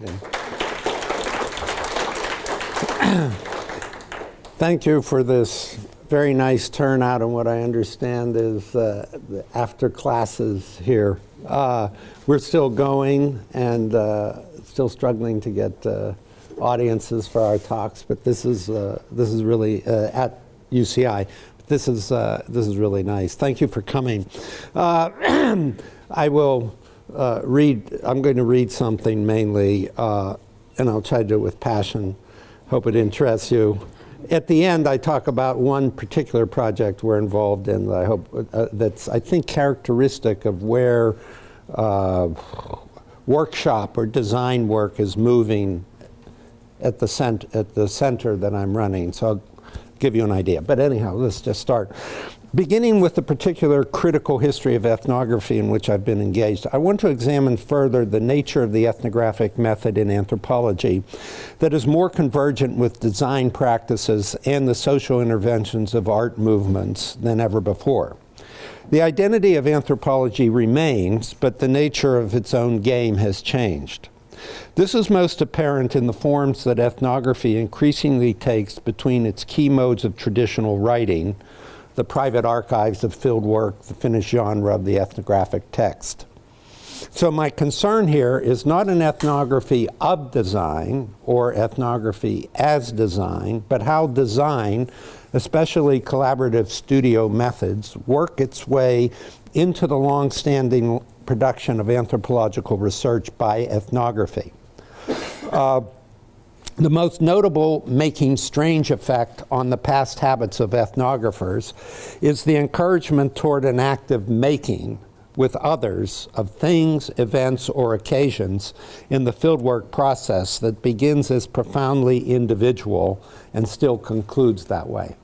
Okay. Thank you for this very nice turnout, and what I understand is the after classes here. We're still going and still struggling to get audiences for our talks, but this is really at UCI. This is really nice. Thank you for coming. I will read. I'm going to read something mainly, and I'll try to do it with passion. Hope it interests you. At the end, I talk about one particular project we're involved in that I hope that's, I think, characteristic of where workshop or design work is moving at the center that I'm running. So I'll give you an idea. But anyhow, let's just start. Beginning with the particular critical history of ethnography in which I've been engaged, I want to examine further the nature of the ethnographic method in anthropology that is more convergent with design practices and the social interventions of art movements than ever before. The identity of anthropology remains, but the nature of its own game has changed. This is most apparent in the forms that ethnography increasingly takes between its key modes of traditional writing, the private archives of field work, the finished genre of the ethnographic text. So my concern here is not an ethnography of design or ethnography as design, but how design, especially collaborative studio methods, work its way into the long-standing production of anthropological research by ethnography. The most notable making strange effect on the past habits of ethnographers is the encouragement toward an active making with others of things, events, or occasions in the fieldwork process that begins as profoundly individual and still concludes that way.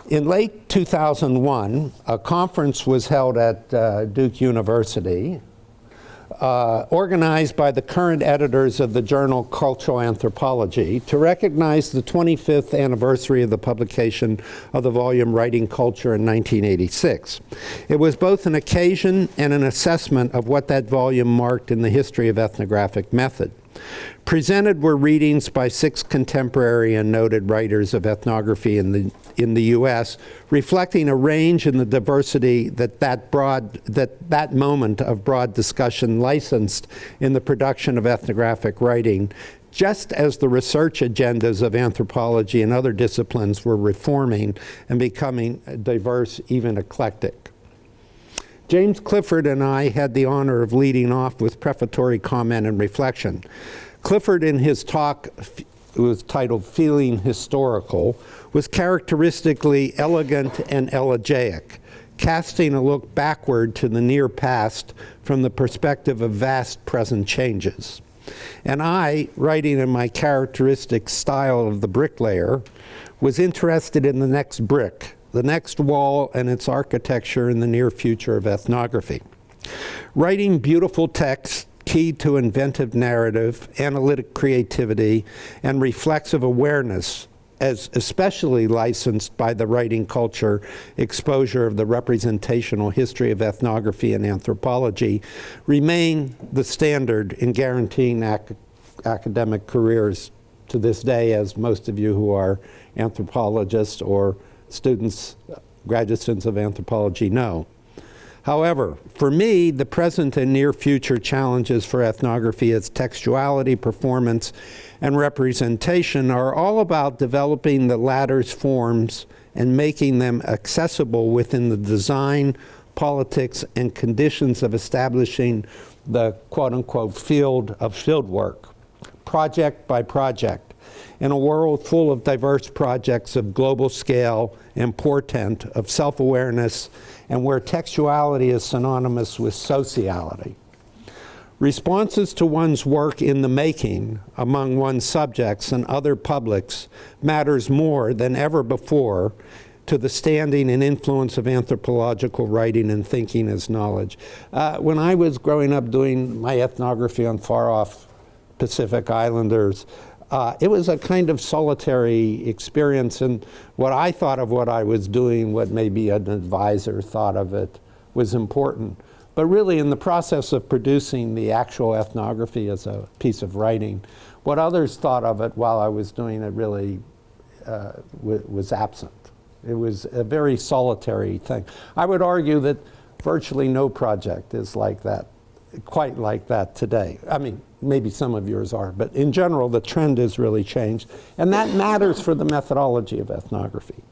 In late 2001, a conference was held at Duke University, organized by the current editors of the journal Cultural Anthropology to recognize the 25th anniversary of the publication of the volume Writing Culture in 1986. It was both an occasion and an assessment of what that volume marked in the history of ethnographic method. Presented were readings by 6 contemporary and noted writers of ethnography in the U.S., reflecting a range in the diversity that moment of broad discussion licensed in the production of ethnographic writing, just as the research agendas of anthropology and other disciplines were reforming and becoming diverse, even eclectic. James Clifford and I had the honor of leading off with prefatory comment and reflection. Clifford, in his talk, it was titled Feeling Historical, was characteristically elegant and elegiac, casting a look backward to the near past from the perspective of vast present changes. And I, writing in my characteristic style of the bricklayer, was interested in the next brick, the next wall and its architecture in the near future of ethnography. Writing beautiful texts keyed to inventive narrative, analytic creativity, and reflexive awareness, as especially licensed by the writing culture exposure of the representational history of ethnography and anthropology, remain the standard in guaranteeing academic careers to this day, as most of you who are anthropologists or students, graduate students of anthropology know. However, for me, the present and near future challenges for ethnography, its textuality, performance, and representation are all about developing the latter's forms and making them accessible within the design, politics, and conditions of establishing the quote-unquote field of fieldwork, project by project, in a world full of diverse projects of global scale and portent, of self-awareness, and where textuality is synonymous with sociality. Responses to one's work in the making among one's subjects and other publics matters more than ever before to the standing and influence of anthropological writing and thinking as knowledge. When I was growing up doing my ethnography on far-off Pacific Islanders, it was a kind of solitary experience, and what I thought of what I was doing, what maybe an advisor thought of it, was important. But really, in the process of producing the actual ethnography as a piece of writing, what others thought of it while I was doing it really was absent. It was a very solitary thing. I would argue that virtually no project is like that, quite like that today. I mean, maybe some of yours are, but in general, the trend has really changed. And that matters for the methodology of ethnography.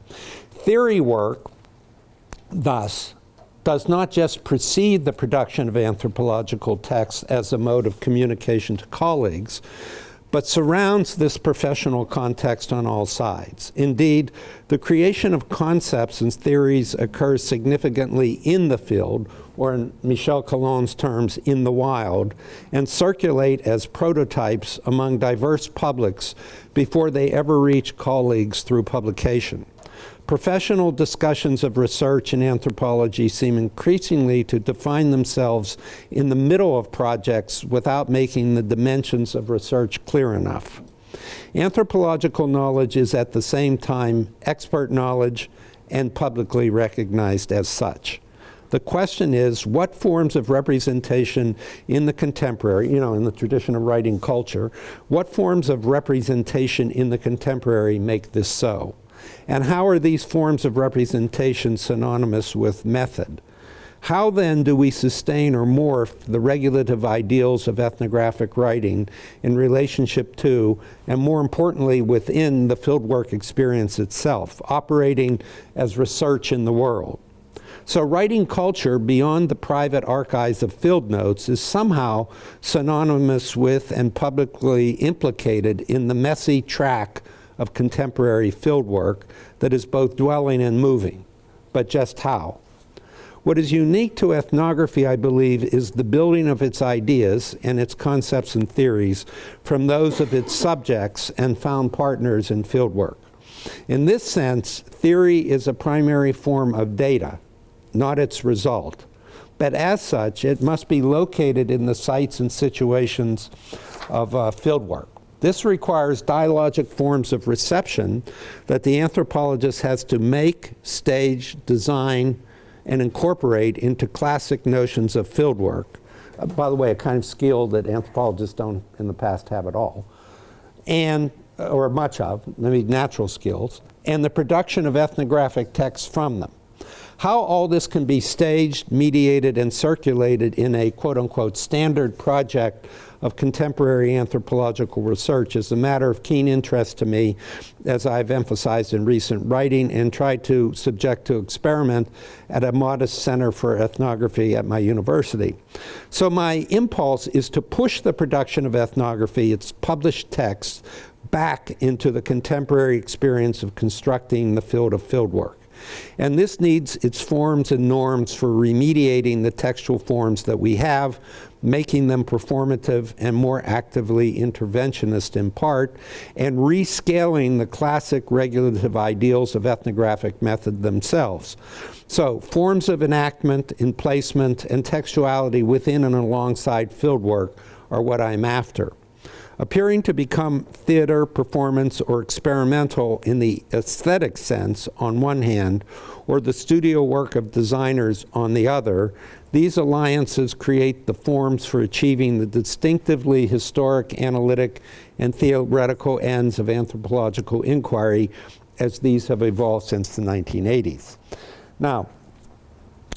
Theory work, thus, does not just precede the production of anthropological texts as a mode of communication to colleagues, but surrounds this professional context on all sides. Indeed, the creation of concepts and theories occurs significantly in the field, or in Michel Collon's terms, in the wild, and circulate as prototypes among diverse publics before they ever reach colleagues through publication. Professional discussions of research in anthropology seem increasingly to define themselves in the middle of projects without making the dimensions of research clear enough. Anthropological knowledge is at the same time expert knowledge and publicly recognized as such. The question is, what forms of representation in the contemporary, in the tradition of writing culture, what forms of representation in the contemporary make this so? And how are these forms of representation synonymous with method? How then do we sustain or morph the regulative ideals of ethnographic writing in relationship to, and more importantly, within the fieldwork experience itself, operating as research in the world? So writing culture beyond the private archives of field notes is somehow synonymous with and publicly implicated in the messy track of contemporary fieldwork that is both dwelling and moving. But just how? What is unique to ethnography, I believe, is the building of its ideas and its concepts and theories from those of its subjects and found partners in fieldwork. In this sense, theory is a primary form of data, not its result. But as such, it must be located in the sites and situations of fieldwork. This requires dialogic forms of reception that the anthropologist has to make, stage, design, and incorporate into classic notions of fieldwork. By the way, a kind of skill that anthropologists don't in the past have at all, or much of, maybe natural skills, and the production of ethnographic texts from them. How all this can be staged, mediated, and circulated in a quote-unquote standard project of contemporary anthropological research is a matter of keen interest to me, as I've emphasized in recent writing and tried to subject to experiment at a modest center for ethnography at my university. So my impulse is to push the production of ethnography, its published texts, back into the contemporary experience of constructing the field of fieldwork. And this needs its forms and norms for remediating the textual forms that we have, making them performative and more actively interventionist in part, and rescaling the classic regulative ideals of ethnographic method themselves. So forms of enactment, emplacement, and textuality within and alongside fieldwork are what I'm after. Appearing to become theater, performance, or experimental in the aesthetic sense on one hand, or the studio work of designers on the other, these alliances create the forms for achieving the distinctively historic, analytic, and theoretical ends of anthropological inquiry as these have evolved since the 1980s. Now,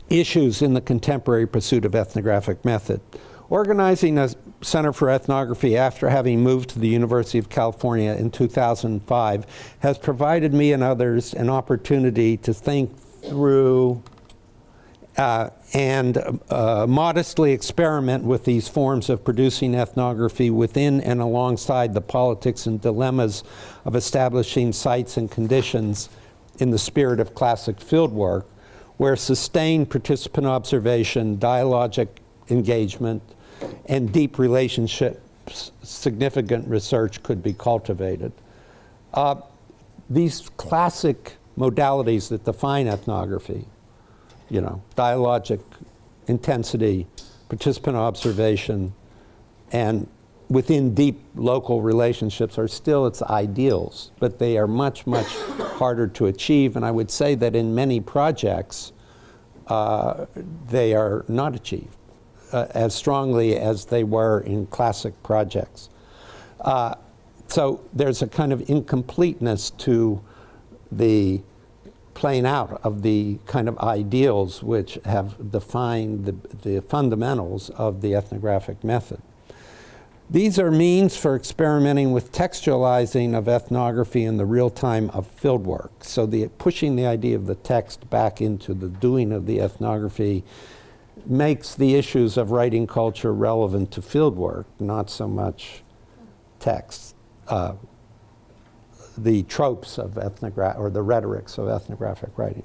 issues in the contemporary pursuit of ethnographic method. Organizing a Center for Ethnography after having moved to the University of California in 2005 has provided me and others an opportunity to think through and modestly experiment with these forms of producing ethnography within and alongside the politics and dilemmas of establishing sites and conditions in the spirit of classic fieldwork, where sustained participant observation, dialogic engagement, and deep relationships, significant research could be cultivated. These classic modalities that define ethnography, dialogic intensity, participant observation, and within deep local relationships are still its ideals, but they are much, much harder to achieve. And I would say that in many projects, they are not achieved as strongly as they were in classic projects. So there's a kind of incompleteness to the playing out of the kind of ideals which have defined the fundamentals of the ethnographic method. These are means for experimenting with textualizing of ethnography in the real time of fieldwork. So pushing the idea of the text back into the doing of the ethnography makes the issues of writing culture relevant to fieldwork, not so much text. The tropes of or the rhetorics of ethnographic writing.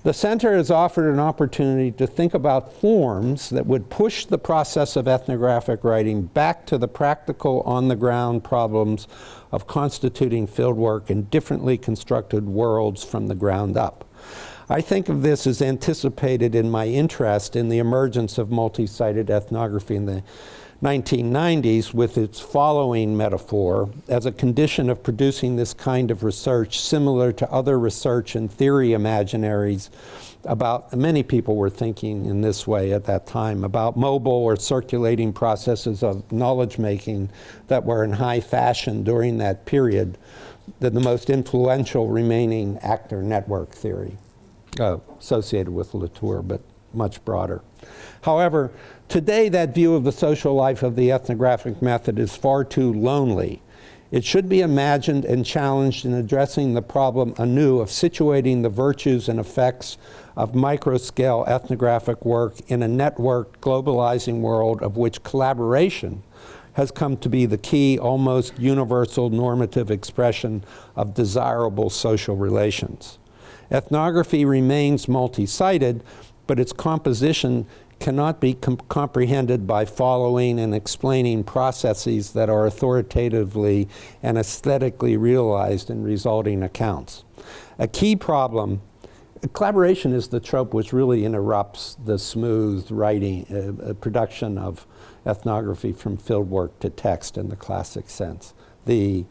The center has offered an opportunity to think about forms that would push the process of ethnographic writing back to the practical, on-the-ground problems of constituting fieldwork in differently constructed worlds from the ground up. I think of this as anticipated in my interest in the emergence of multi-sited ethnography in the 1990s with its following metaphor as a condition of producing this kind of research similar to other research and theory imaginaries about, many people were thinking in this way at that time, about mobile or circulating processes of knowledge making that were in high fashion during that period, the most influential remaining actor network theory associated with Latour, but much broader. However, today that view of the social life of the ethnographic method is far too lonely. It should be imagined and challenged in addressing the problem anew of situating the virtues and effects of micro-scale ethnographic work in a networked, globalizing world of which collaboration has come to be the key, almost universal normative expression of desirable social relations. Ethnography remains multi-sided, but its composition cannot be comprehended by following and explaining processes that are authoritatively and aesthetically realized in resulting accounts. A key problem, collaboration is the trope which really interrupts the smooth writing, production of ethnography from fieldwork to text in the classic sense. The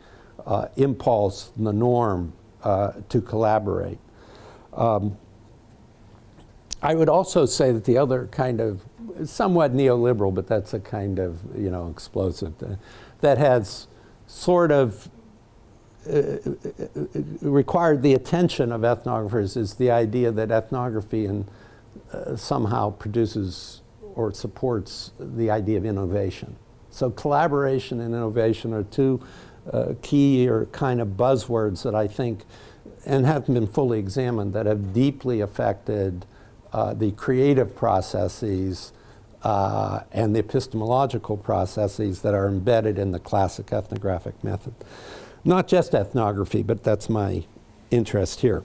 impulse, the norm to collaborate. I would also say that the other kind of, somewhat neoliberal, but that's a kind of, explosive, that has sort of required the attention of ethnographers is the idea that ethnography somehow produces or supports the idea of innovation. So collaboration and innovation are two key or kind of buzzwords that I think, and haven't been fully examined, that have deeply affected the creative processes and the epistemological processes that are embedded in the classic ethnographic method. Not just ethnography, but that's my interest here.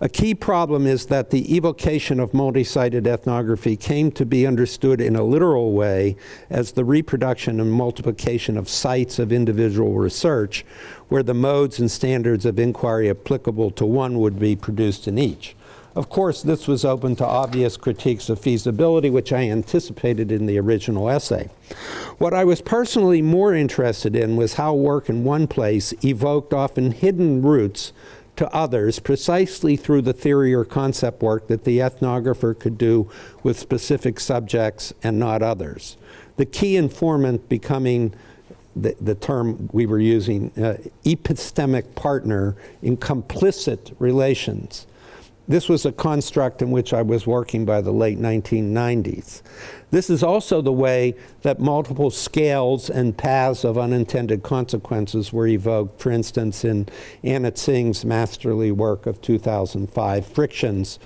A key problem is that the evocation of multi-sited ethnography came to be understood in a literal way as the reproduction and multiplication of sites of individual research, where the modes and standards of inquiry applicable to one would be produced in each. Of course, this was open to obvious critiques of feasibility, which I anticipated in the original essay. What I was personally more interested in was how work in one place evoked often hidden roots to others precisely through the theory or concept work that the ethnographer could do with specific subjects and not others. The key informant becoming the term we were using, epistemic partner in complicit relations. This was a construct in which I was working by the late 1990s. This is also the way that multiple scales and paths of unintended consequences were evoked, for instance, in Anna Tsing's masterly work of 2005, Frictions.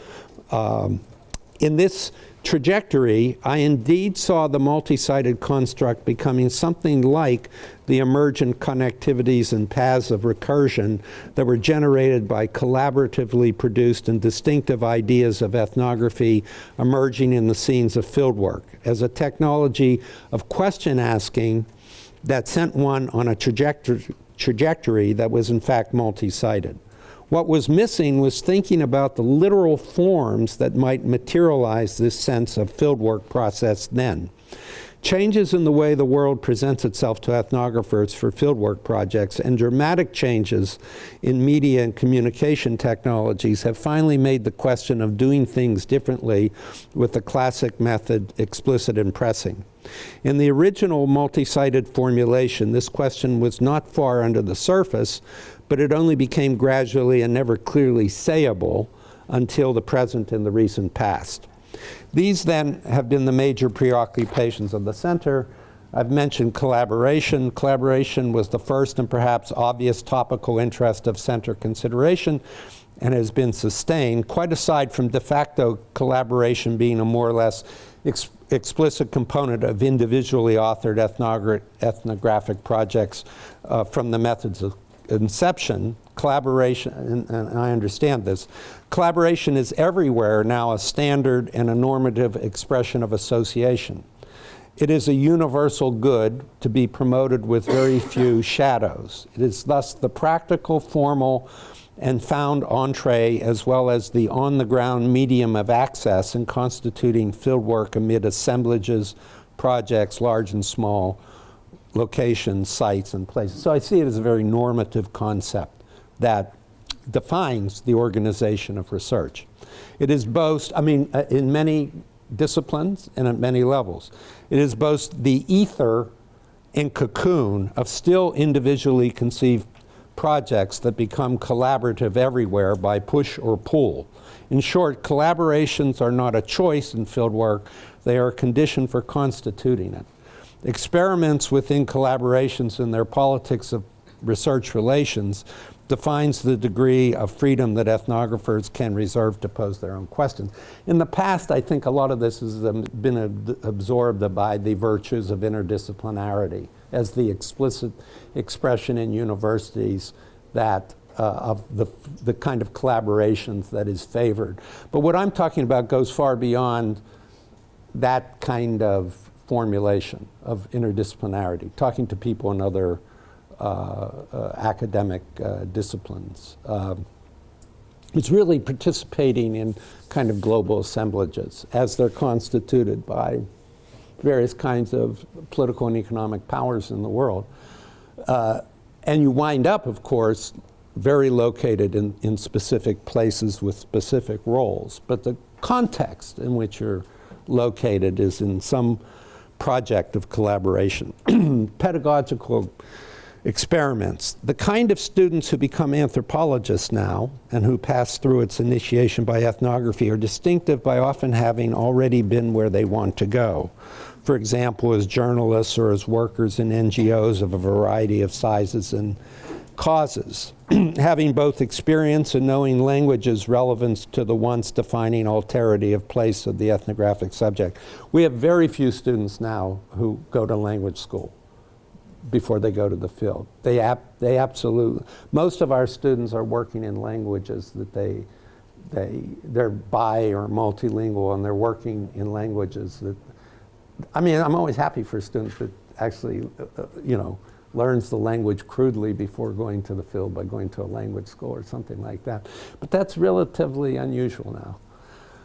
In this trajectory, I indeed saw the multi-sided construct becoming something like the emergent connectivities and paths of recursion that were generated by collaboratively produced and distinctive ideas of ethnography emerging in the scenes of fieldwork, as a technology of question asking that sent one on a trajectory that was in fact multi-sided. What was missing was thinking about the literal forms that might materialize this sense of fieldwork process then. Changes in the way the world presents itself to ethnographers for fieldwork projects and dramatic changes in media and communication technologies have finally made the question of doing things differently with the classic method explicit and pressing. In the original multi-sided formulation, this question was not far under the surface, but it only became gradually and never clearly sayable until the present and the recent past. These then have been the major preoccupations of the center. I've mentioned collaboration. Collaboration was the first and perhaps obvious topical interest of center consideration and has been sustained, quite aside from de facto collaboration being a more or less explicit component of individually authored ethnographic projects from the methods of inception. Collaboration, and I understand this, collaboration is everywhere now a standard and a normative expression of association. It is a universal good to be promoted with very few shadows. It is thus the practical, formal, and found entree as well as the on-the-ground medium of access in constituting fieldwork amid assemblages, projects, large and small, locations, sites, and places. So I see it as a very normative concept that defines the organization of research. It is both, in many disciplines and at many levels, it is both the ether and cocoon of still individually conceived projects that become collaborative everywhere by push or pull. In short, collaborations are not a choice in fieldwork, they are a condition for constituting it. Experiments within collaborations and their politics of research relations defines the degree of freedom that ethnographers can reserve to pose their own questions. In the past, I think a lot of this has been absorbed by the virtues of interdisciplinarity as the explicit expression in universities that of the kind of collaborations that is favored. But what I'm talking about goes far beyond that kind of formulation of interdisciplinarity, talking to people in other academic disciplines. It's really participating in kind of global assemblages as they're constituted by various kinds of political and economic powers in the world. And you wind up, of course, very located in specific places with specific roles. But the context in which you're located is in some project of collaboration. Pedagogical experiments. The kind of students who become anthropologists now and who pass through its initiation by ethnography are distinctive by often having already been where they want to go. For example, as journalists or as workers in NGOs of a variety of sizes and causes. Having both experience and knowing language's relevance to the once defining alterity of place of the ethnographic subject. We have very few students now who go to language school before they go to the field. They absolutely, most of our students are working in languages that they're bi or multilingual, and they're working in languages that, I'm always happy for students that actually, learns the language crudely before going to the field by going to a language school or something like that. But that's relatively unusual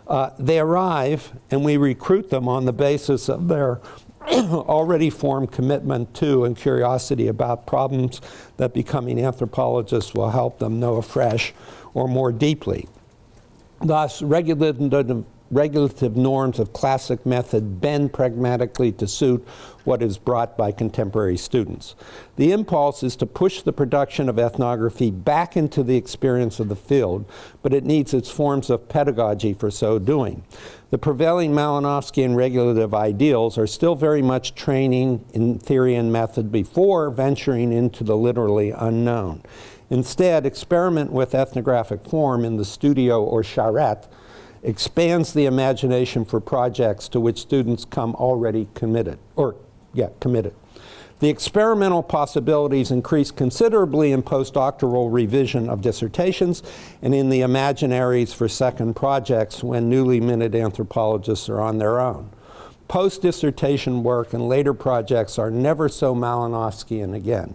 now. They arrive and we recruit them on the basis of their already formed commitment to and curiosity about problems that becoming anthropologists will help them know afresh or more deeply. Thus, regulative norms of classic method bend pragmatically to suit what is brought by contemporary students. The impulse is to push the production of ethnography back into the experience of the field, but it needs its forms of pedagogy for so doing. The prevailing Malinowskian regulative ideals are still very much training in theory and method before venturing into the literally unknown. Instead, experiment with ethnographic form in the studio or charrette expands the imagination for projects to which students come already committed. The experimental possibilities increase considerably in postdoctoral revision of dissertations and in the imaginaries for second projects when newly minted anthropologists are on their own. Post-dissertation work and later projects are never so Malinowskian again.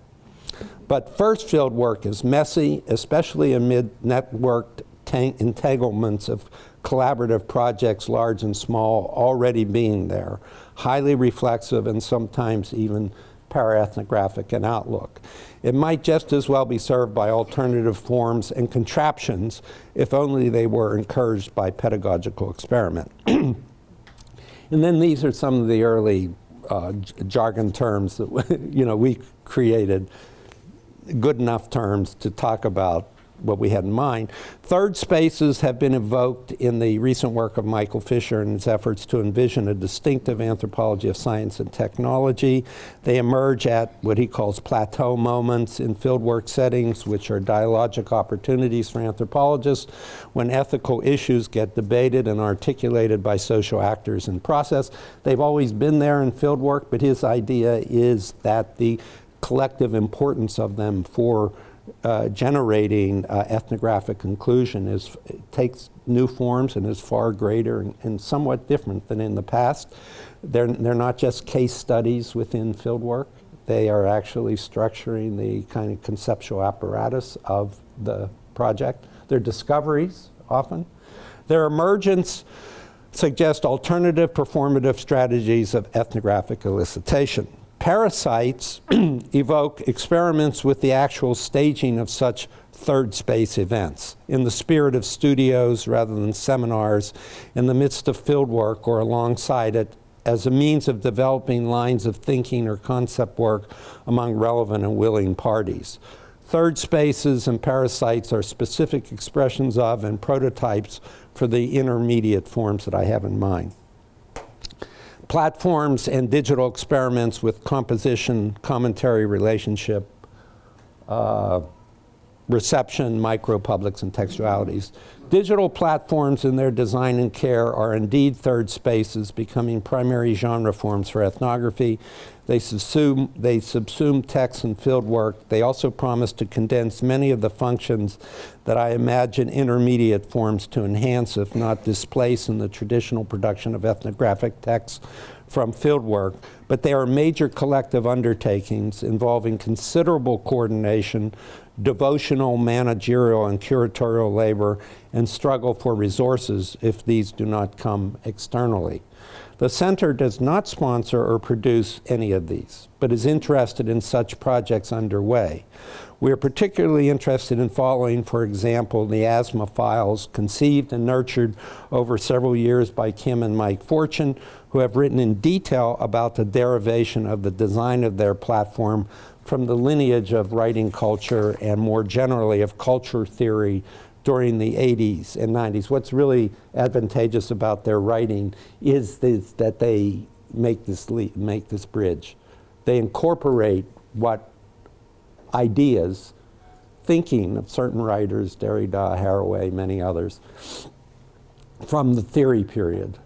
But first field work is messy, especially amid networked entanglements of collaborative projects, large and small, already being there, highly reflexive and sometimes even para-ethnographic in outlook. It might just as well be served by alternative forms and contraptions if only they were encouraged by pedagogical experiment. And then these are some of the early jargon terms that we created, good enough terms to talk about what we had in mind. Third spaces have been evoked in the recent work of Michael Fisher and his efforts to envision a distinctive anthropology of science and technology. They emerge at what he calls plateau moments in fieldwork settings, which are dialogic opportunities for anthropologists when ethical issues get debated and articulated by social actors in process. They've always been there in fieldwork, but his idea is that the collective importance of them for generating ethnographic conclusion takes new forms and is far greater and somewhat different than in the past. They're not just case studies within fieldwork. They are actually structuring the kind of conceptual apparatus of the project. They're discoveries, often. Their emergence suggests alternative performative strategies of ethnographic elicitation. Parasites evoke experiments with the actual staging of such third space events in the spirit of studios rather than seminars, in the midst of fieldwork or alongside it, as a means of developing lines of thinking or concept work among relevant and willing parties. Third spaces and parasites are specific expressions of and prototypes for the intermediate forms that I have in mind. Platforms and digital experiments with composition, commentary, relationship, reception, micropublics, and textualities. Digital platforms in their design and care are indeed third spaces, becoming primary genre forms for ethnography. They subsume text and field work. They also promise to condense many of the functions that I imagine intermediate forms to enhance, if not displace, in the traditional production of ethnographic texts from fieldwork. But they are major collective undertakings involving considerable coordination, devotional, managerial, and curatorial labor, and struggle for resources if these do not come externally. The center does not sponsor or produce any of these, but is interested in such projects underway. We are particularly interested in following, for example, the asthma files conceived and nurtured over several years by Kim and Mike Fortune, who have written in detail about the derivation of the design of their platform from the lineage of writing culture and more generally of culture theory during the 80s and 90s. What's really advantageous about their writing is that they make this bridge. They incorporate what ideas, thinking of certain writers, Derrida, Haraway, many others, from the theory period,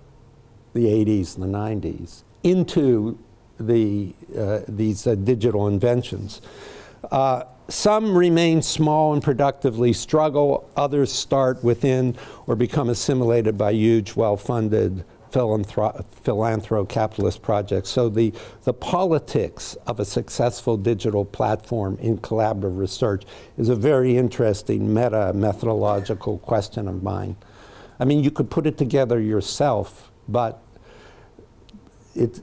the 80s and the 90s, into these digital inventions. Some remain small and productively struggle. Others start within or become assimilated by huge, well-funded philanthro-capitalist projects. So the politics of a successful digital platform in collaborative research is a very interesting meta-methodological question of mine. I mean, you could put it together yourself, but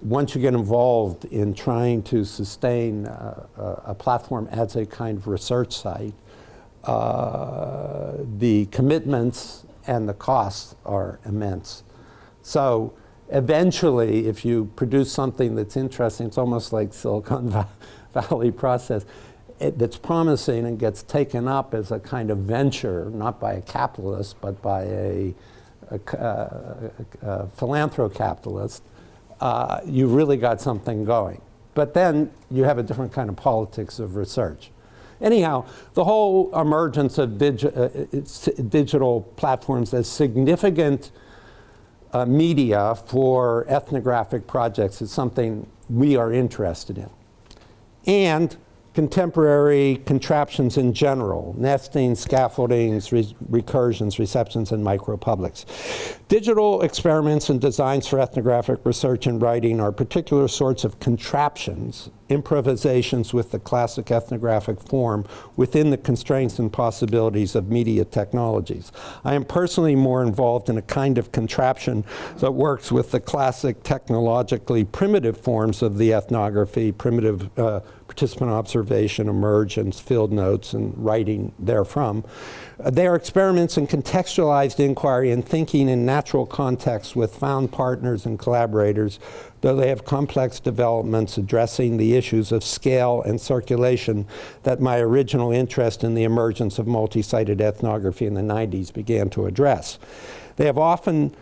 once you get involved in trying to sustain a platform as a kind of research site, the commitments and the costs are immense. So eventually, if you produce something that's interesting, it's almost like Silicon Valley process, that's promising and gets taken up as a kind of venture, not by a capitalist, but by a philanthro-capitalist, you've really got something going. But then you have a different kind of politics of research. Anyhow, the whole emergence of digital platforms as significant media for ethnographic projects is something we are interested in. And contemporary contraptions in general, nesting, scaffoldings, recursions, receptions, and micropublics. Digital experiments and designs for ethnographic research and writing are particular sorts of contraptions, improvisations with the classic ethnographic form within the constraints and possibilities of media technologies. I am personally more involved in a kind of contraption that works with the classic technologically primitive forms of the ethnography, primitive participant observation, emergence, field notes, and writing therefrom. They are experiments in contextualized inquiry and thinking in natural context with found partners and collaborators, though they have complex developments addressing the issues of scale and circulation that my original interest in the emergence of multi-sited ethnography in the 90s began to address. They have often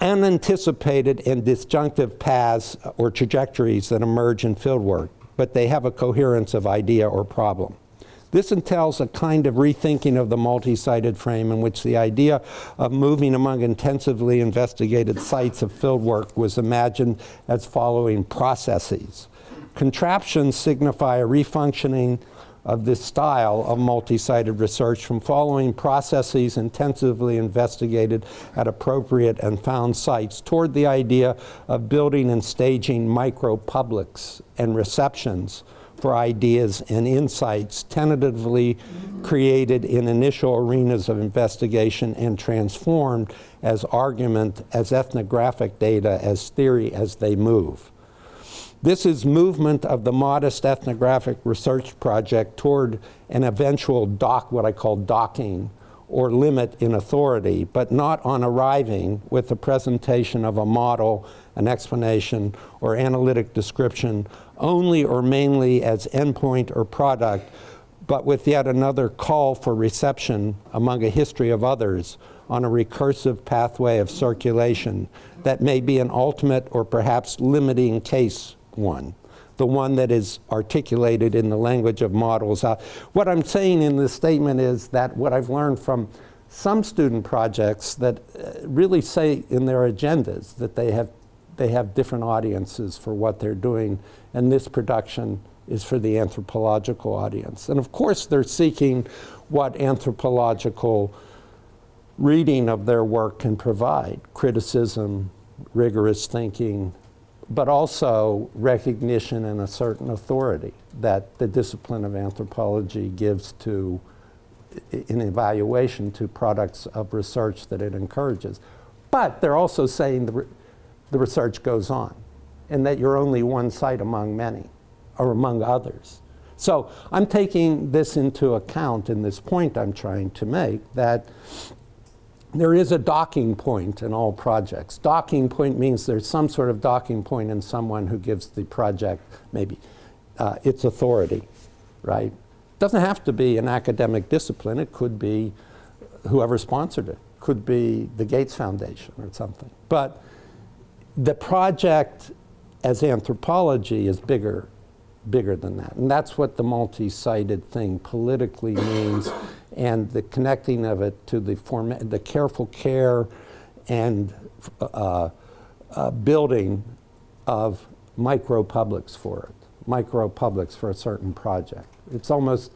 unanticipated and disjunctive paths or trajectories that emerge in fieldwork, but they have a coherence of idea or problem. This entails a kind of rethinking of the multi-sited frame in which the idea of moving among intensively investigated sites of fieldwork was imagined as following processes. Contraptions signify a refunctioning of this style of multi-sited research from following processes intensively investigated at appropriate and found sites toward the idea of building and staging micro-publics and receptions for ideas and insights tentatively created in initial arenas of investigation and transformed as argument, as ethnographic data, as theory as they move. This is movement of the modest ethnographic research project toward an eventual what I call docking, or limit in authority, but not on arriving with the presentation of a model, an explanation, or analytic description only or mainly as endpoint or product, but with yet another call for reception among a history of others on a recursive pathway of circulation that may be an ultimate or perhaps limiting case one, the one that is articulated in the language of models. What I'm saying in this statement is that what I've learned from some student projects that really say in their agendas that they have different audiences for what they're doing, and this production is for the anthropological audience. And of course they're seeking what anthropological reading of their work can provide: criticism, rigorous thinking, but also recognition and a certain authority that the discipline of anthropology gives to in evaluation to products of research that it encourages. But they're also saying the research goes on, and that you're only one site among many, or among others. So I'm taking this into account in this point I'm trying to make, that there is a docking point in all projects. Docking point means there's some sort of docking point in someone who gives the project maybe its authority, right? It doesn't have to be an academic discipline. It could be whoever sponsored it. Could be the Gates Foundation or something. But the project as anthropology is bigger than that. And that's what the multi-sited thing politically means, and the connecting of it to the careful care and building of micro-publics for it, micro-publics for a certain project. It's almost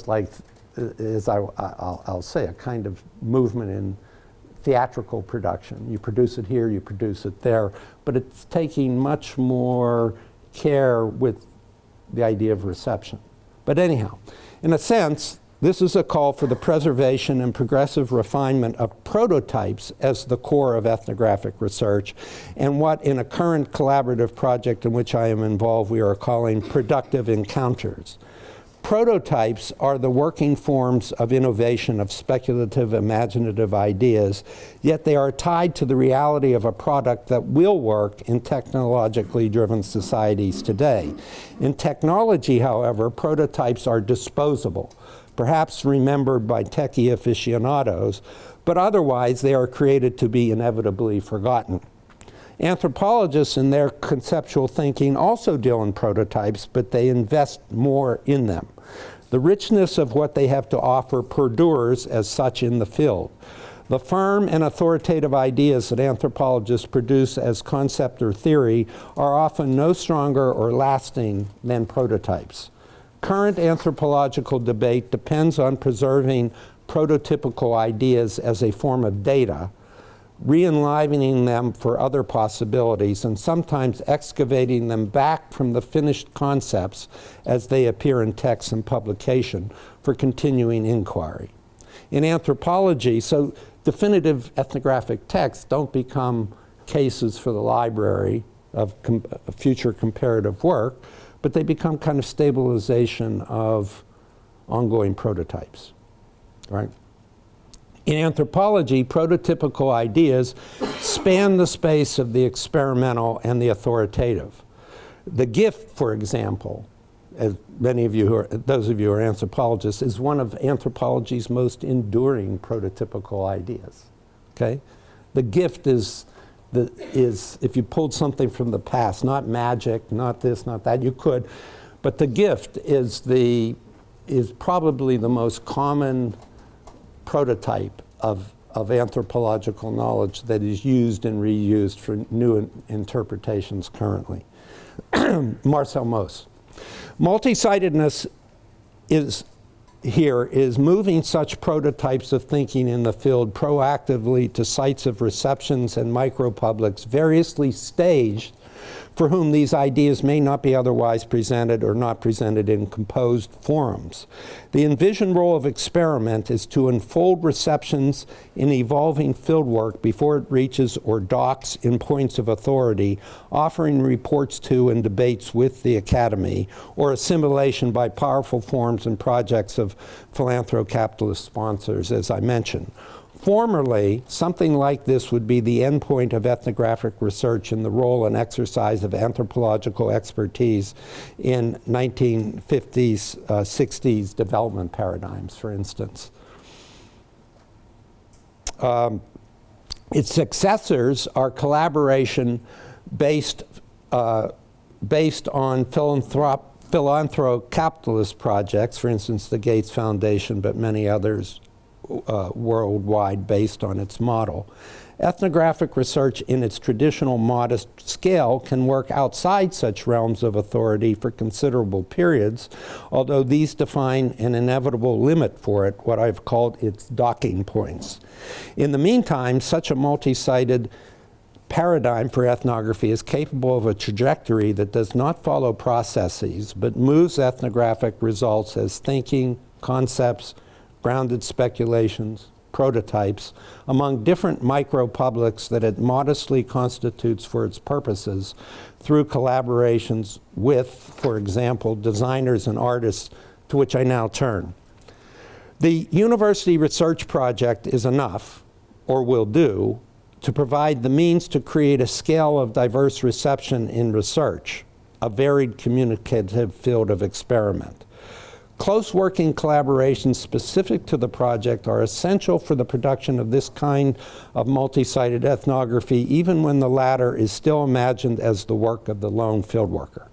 like, as I'll say, a kind of movement in theatrical production. You produce it here, you produce it there, but it's taking much more care with the idea of reception. But anyhow, in a sense, this is a call for the preservation and progressive refinement of prototypes as the core of ethnographic research, and what in a current collaborative project in which I am involved we are calling productive encounters. Prototypes are the working forms of innovation of speculative, imaginative ideas, yet they are tied to the reality of a product that will work in technologically driven societies today. In technology, however, prototypes are disposable, perhaps remembered by techie aficionados, but otherwise they are created to be inevitably forgotten. Anthropologists in their conceptual thinking also deal in prototypes, but they invest more in them. The richness of what they have to offer perdures as such in the field. The firm and authoritative ideas that anthropologists produce as concept or theory are often no stronger or lasting than prototypes. Current anthropological debate depends on preserving prototypical ideas as a form of data, re-enlivening them for other possibilities, and sometimes excavating them back from the finished concepts as they appear in text and publication for continuing inquiry. In anthropology, so definitive ethnographic texts don't become cases for the library of future comparative work, but they become kind of stabilization of ongoing prototypes, right? In anthropology, prototypical ideas span the space of the experimental and the authoritative. The gift, for example, as many of you those of you who are anthropologists, is one of anthropology's most enduring prototypical ideas, okay? The gift is if you pulled something from the past, not magic, not this, not that, you could, but the gift is probably the most common prototype of anthropological knowledge that is used and reused for new interpretations currently. Marcel Mauss. Multi-sidedness is moving such prototypes of thinking in the field proactively to sites of receptions and micropublics variously staged, for whom these ideas may not be otherwise presented or not presented in composed forums. The envisioned role of experiment is to unfold receptions in evolving fieldwork before it reaches or docks in points of authority, offering reports to and debates with the academy, or assimilation by powerful forms and projects of philanthro-capitalist sponsors, as I mentioned. Formerly, something like this would be the endpoint of ethnographic research in the role and exercise of anthropological expertise in 1950s, 60s development paradigms, for instance. Its successors are collaboration based on philanthro-capitalist projects, for instance, the Gates Foundation, but many others worldwide based on its model. Ethnographic research in its traditional modest scale can work outside such realms of authority for considerable periods, although these define an inevitable limit for it, what I've called its docking points. In the meantime, such a multi-sided paradigm for ethnography is capable of a trajectory that does not follow processes, but moves ethnographic results as thinking, concepts, grounded speculations, prototypes, among different micro-publics that it modestly constitutes for its purposes through collaborations with, for example, designers and artists, to which I now turn. The university research project is enough, or will do, to provide the means to create a scale of diverse reception in research, a varied communicative field of experiment. Close working collaborations specific to the project are essential for the production of this kind of multi-sided ethnography, even when the latter is still imagined as the work of the lone fieldworker.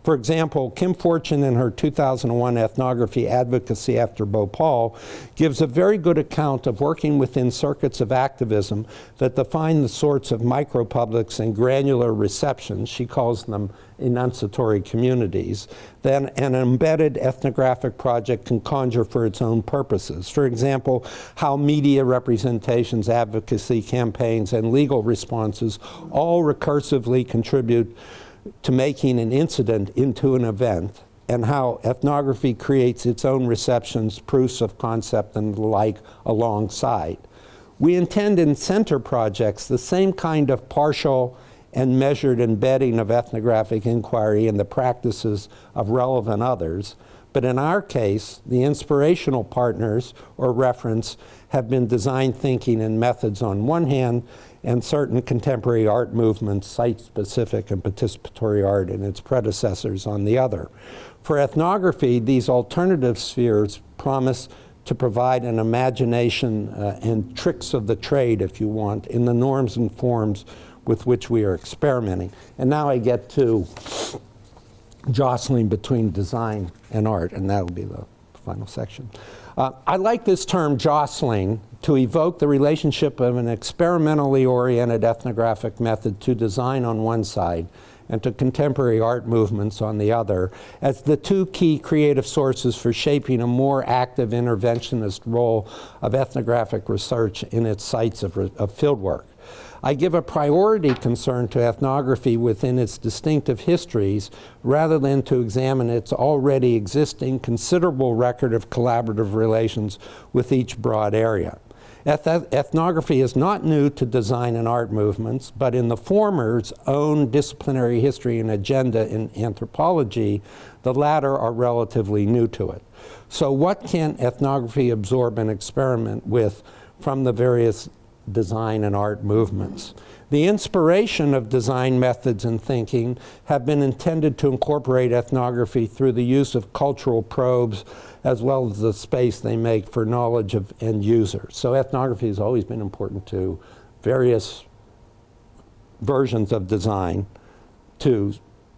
For example, Kim Fortune in her 2001 ethnography Advocacy After Bhopal gives a very good account of working within circuits of activism that define the sorts of micropublics and granular receptions, she calls them enunciatory communities, that an embedded ethnographic project can conjure for its own purposes. For example, how media representations, advocacy campaigns, and legal responses all recursively contribute to making an incident into an event, and how ethnography creates its own receptions, proofs of concept, and the like alongside. We intend in center projects the same kind of partial and measured embedding of ethnographic inquiry in the practices of relevant others, but in our case, the inspirational partners or reference have been design thinking and methods on one hand, and certain contemporary art movements, site-specific and participatory art and its predecessors on the other. For ethnography, these alternative spheres promise to provide an imagination and tricks of the trade, if you want, in the norms and forms with which we are experimenting. And now I get to jostling between design and art, and that'll be the final section. I like this term jostling to evoke the relationship of an experimentally oriented ethnographic method to design on one side and to contemporary art movements on the other, as the two key creative sources for shaping a more active interventionist role of ethnographic research in its sites of fieldwork. I give a priority concern to ethnography within its distinctive histories rather than to examine its already existing considerable record of collaborative relations with each broad area. Ethnography is not new to design and art movements, but in the former's own disciplinary history and agenda in anthropology, the latter are relatively new to it. So what can ethnography absorb and experiment with from the various design and art movements? The inspiration of design methods and thinking have been intended to incorporate ethnography through the use of cultural probes as well as the space they make for knowledge of end users. So ethnography has always been important to various versions of design to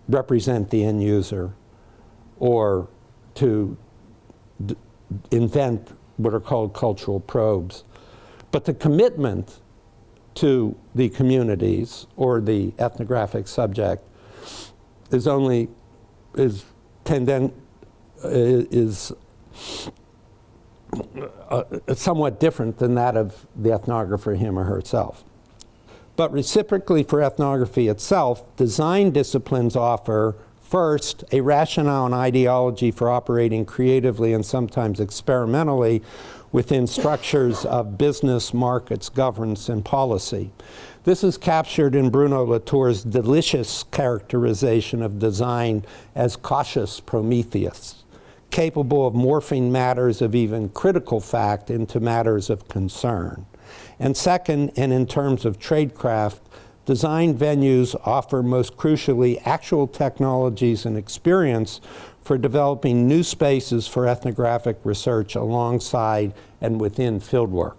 represent the end user or to invent what are called cultural probes. But the commitment to the communities or the ethnographic subject is somewhat different than that of the ethnographer, him or herself. But reciprocally for ethnography itself, design disciplines offer, first, a rationale and ideology for operating creatively and sometimes experimentally within structures of business, markets, governance, and policy. This is captured in Bruno Latour's delicious characterization of design as cautious Prometheus, capable of morphing matters of even critical fact into matters of concern. And second, and in terms of tradecraft, design venues offer most crucially actual technologies and experience for developing new spaces for ethnographic research alongside and within fieldwork.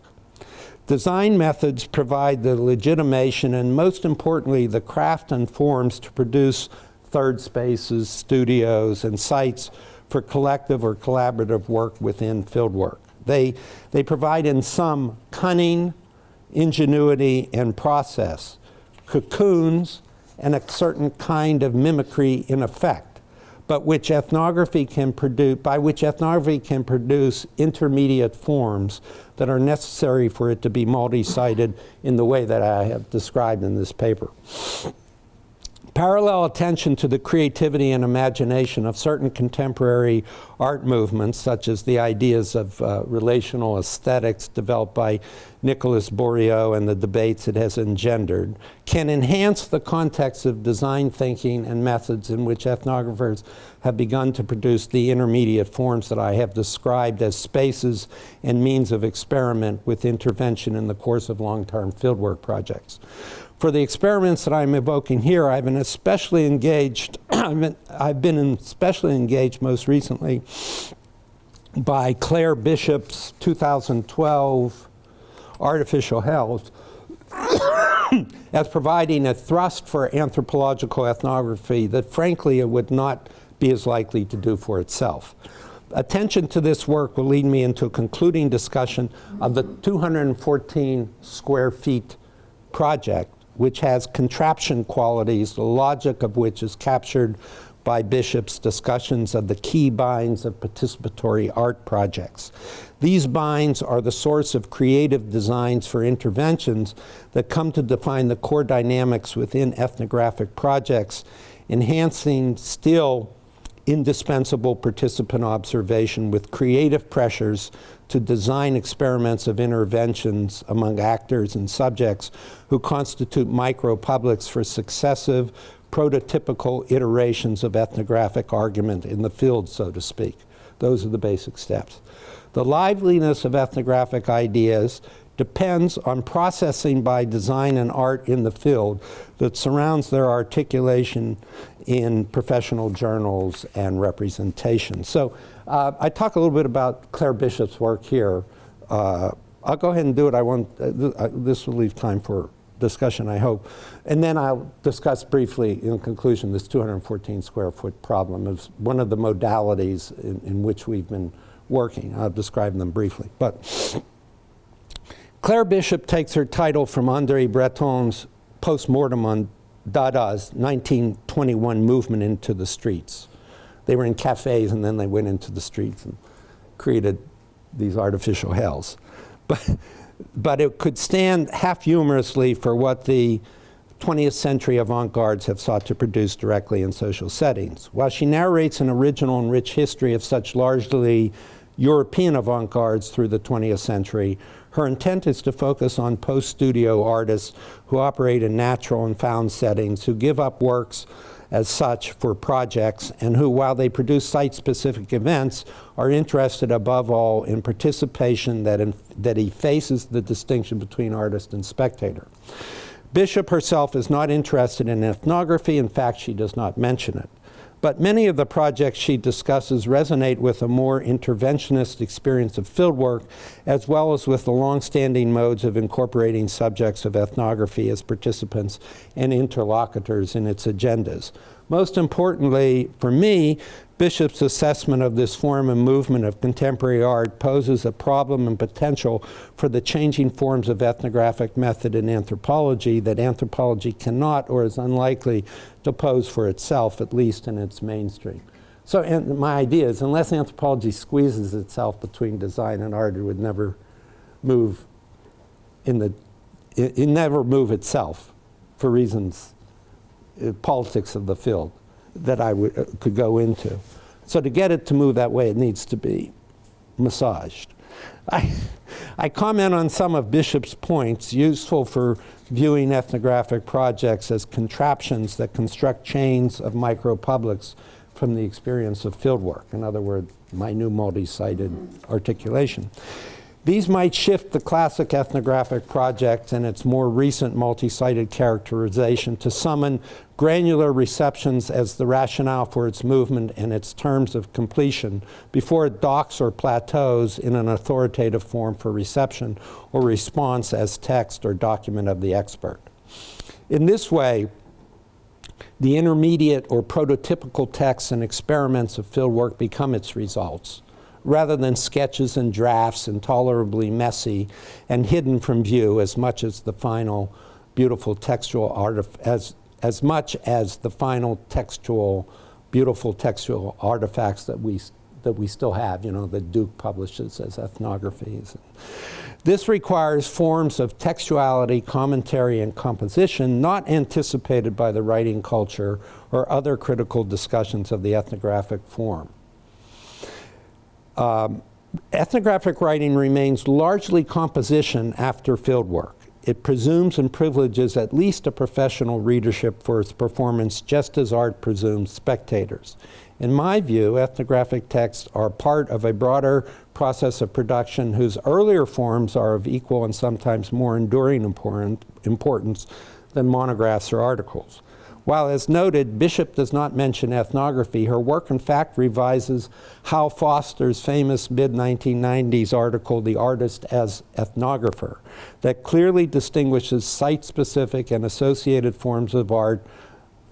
Design methods provide the legitimation and, most importantly, the craft and forms to produce third spaces, studios, and sites for collective or collaborative work within fieldwork. They provide in some cunning, ingenuity, and process, cocoons, and a certain kind of mimicry in effect, but which ethnography can produce, by which ethnography can produce intermediate forms that are necessary for it to be multi-sited in the way that I have described in this paper. Parallel attention to the creativity and imagination of certain contemporary art movements, such as the ideas of relational aesthetics developed by Nicolas Bourriaud and the debates it has engendered, can enhance the context of design thinking and methods in which ethnographers have begun to produce the intermediate forms that I have described as spaces and means of experiment with intervention in the course of long-term fieldwork projects. For the experiments that I'm evoking here, I've been especially engaged most recently by Claire Bishop's 2012 Artificial Health as providing a thrust for anthropological ethnography that frankly it would not be as likely to do for itself. Attention to this work will lead me into a concluding discussion of the 214 square feet project, which has contraption qualities, the logic of which is captured by Bishop's discussions of the key binds of participatory art projects. These binds are the source of creative designs for interventions that come to define the core dynamics within ethnographic projects, enhancing still indispensable participant observation with creative pressures to design experiments of interventions among actors and subjects who constitute micro-publics for successive prototypical iterations of ethnographic argument in the field, so to speak. Those are the basic steps. The liveliness of ethnographic ideas depends on processing by design and art in the field that surrounds their articulation in professional journals and representation. So I talk a little bit about Claire Bishop's work here. I'll go ahead and do it. This will leave time for discussion, I hope. And then I'll discuss briefly, in conclusion, this 214 square foot problem as one of the modalities in which we've been working. I'll describe them briefly. But Claire Bishop takes her title from André Breton's postmortem on Dada's 1921 movement into the streets. They were in cafes and then they went into the streets and created these artificial hells. But it could stand half humorously for what the 20th century avant-gardes have sought to produce directly in social settings. While she narrates an original and rich history of such largely European avant-gardes through the 20th century, her intent is to focus on post-studio artists who operate in natural and found settings, who give up works as such for projects, and who, while they produce site-specific events, are interested above all in participation that effaces the distinction between artist and spectator. Bishop herself is not interested in ethnography. In fact, she does not mention it. But many of the projects she discusses resonate with a more interventionist experience of fieldwork, as well as with the long-standing modes of incorporating subjects of ethnography as participants and interlocutors in its agendas. Most importantly, for me, Bishop's assessment of this form and movement of contemporary art poses a problem and potential for the changing forms of ethnographic method in anthropology that anthropology cannot or is unlikely to pose for itself, at least in its mainstream. So, and my idea is, unless anthropology squeezes itself between design and art, it would never move it never move itself for reasons, politics of the field, that I could go into. So to get it to move that way, it needs to be massaged. I comment on some of Bishop's points, useful for viewing ethnographic projects as contraptions that construct chains of micro-publics from the experience of fieldwork. In other words, my new multi-sited articulation. These might shift the classic ethnographic project and its more recent multi-sited characterization to summon granular receptions as the rationale for its movement and its terms of completion before it docks or plateaus in an authoritative form for reception or response as text or document of the expert. In this way, the intermediate or prototypical texts and experiments of fieldwork become its results, rather than sketches and drafts, intolerably messy and hidden from view as much as the final beautiful textual as much as the final beautiful textual artifacts that we still have, you know, that Duke publishes as ethnographies. This requires forms of textuality, commentary, and composition not anticipated by the writing culture or other critical discussions of the ethnographic form. Ethnographic writing remains largely composition after fieldwork. It presumes and privileges at least a professional readership for its performance, just as art presumes spectators. In my view, ethnographic texts are part of a broader process of production whose earlier forms are of equal and sometimes more enduring importance than monographs or articles. While, as noted, Bishop does not mention ethnography, her work in fact revises Hal Foster's famous mid-1990s article, The Artist as Ethnographer, that clearly distinguishes site-specific and associated forms of art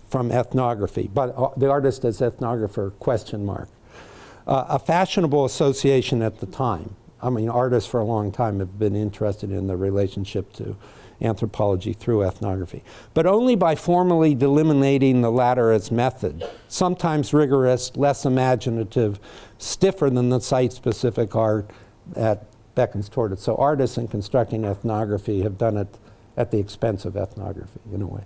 from ethnography, but the artist as ethnographer, ? A fashionable association at the time. I mean, artists for a long time have been interested in the relationship to anthropology through ethnography, but only by formally delimiting the latter as method, sometimes rigorous, less imaginative, stiffer than the site-specific art that beckons toward it. So artists in constructing ethnography have done it at the expense of ethnography, in a way.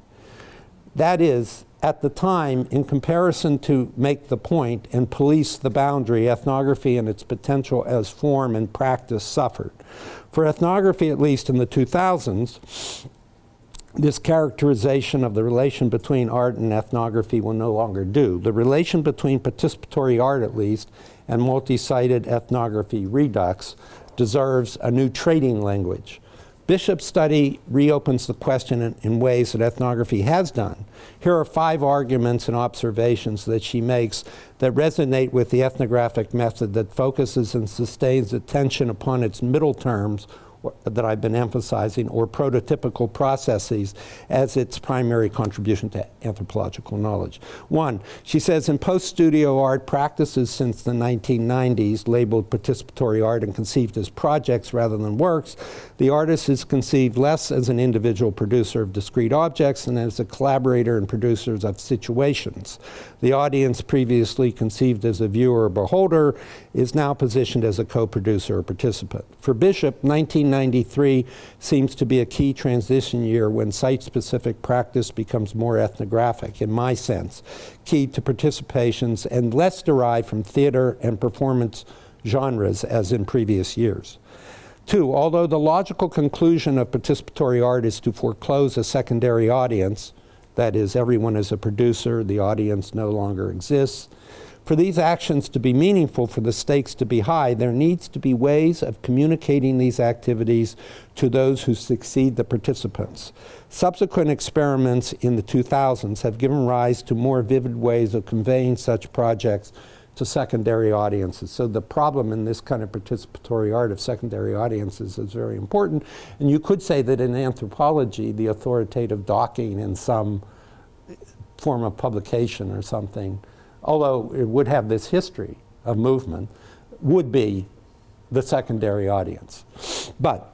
That is, at the time, in comparison to make the point and police the boundary, ethnography and its potential as form and practice suffered. For ethnography, at least in the 2000s, this characterization of the relation between art and ethnography will no longer do. The relation between participatory art, at least, and multi-sited ethnography redux deserves a new trading language. Bishop's study reopens the question in ways that ethnography has done. Here are 5 arguments and observations that she makes that resonate with the ethnographic method that focuses and sustains attention upon its middle terms that I've been emphasizing, or prototypical processes as its primary contribution to anthropological knowledge. One, she says, in post-studio art practices since the 1990s, labeled participatory art and conceived as projects rather than works, the artist is conceived less as an individual producer of discrete objects than as a collaborator and producer of situations. The audience, previously conceived as a viewer or beholder, is now positioned as a co-producer or participant. For Bishop, 1993 seems to be a key transition year when site-specific practice becomes more ethnographic, in my sense, key to participations and less derived from theater and performance genres as in previous years. Two, although the logical conclusion of participatory art is to foreclose a secondary audience, that is, everyone is a producer, the audience no longer exists. For these actions to be meaningful, for the stakes to be high, there needs to be ways of communicating these activities to those who succeed the participants. Subsequent experiments in the 2000s have given rise to more vivid ways of conveying such projects to secondary audiences. So the problem in this kind of participatory art of secondary audiences is very important. And you could say that in anthropology, the authoritative docking in some form of publication or something, although it would have this history of movement, would be the secondary audience. But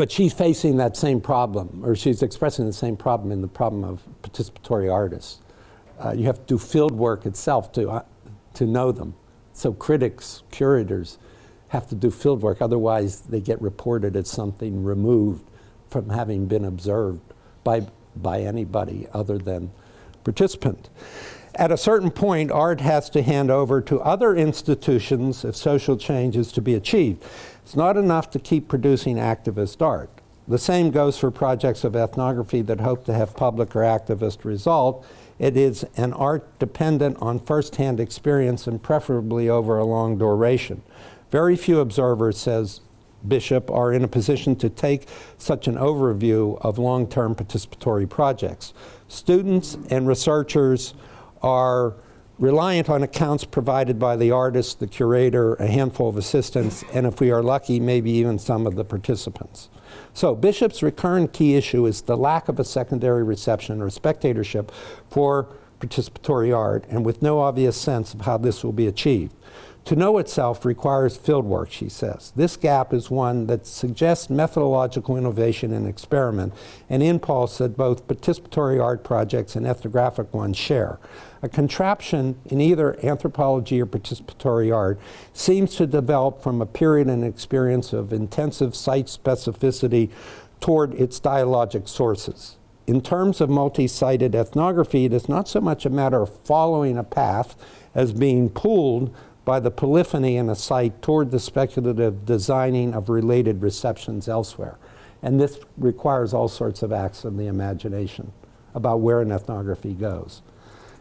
she's facing that same problem, or she's expressing the same problem in the problem of participatory artists. You have to do field work itself to know them. So critics, curators have to do field work, otherwise they get reported as something removed from having been observed by anybody other than participant. At a certain point, art has to hand over to other institutions if social change is to be achieved. It's not enough to keep producing activist art. The same goes for projects of ethnography that hope to have public or activist result. It is an art dependent on first-hand experience and preferably over a long duration. Very few observers, says Bishop, are in a position to take such an overview of long-term participatory projects. Students and researchers are reliant on accounts provided by the artist, the curator, a handful of assistants, and if we are lucky, maybe even some of the participants. So Bishop's recurrent key issue is the lack of a secondary reception or spectatorship for participatory art, and with no obvious sense of how this will be achieved. To know itself requires fieldwork, she says. This gap is one that suggests methodological innovation and experiment, an impulse that both participatory art projects and ethnographic ones share. A contraption in either anthropology or participatory art seems to develop from a period and experience of intensive site specificity toward its dialogic sources. In terms of multi-sited ethnography, it is not so much a matter of following a path as being pulled by the polyphony in a site toward the speculative designing of related receptions elsewhere. And this requires all sorts of acts of the imagination about where an ethnography goes.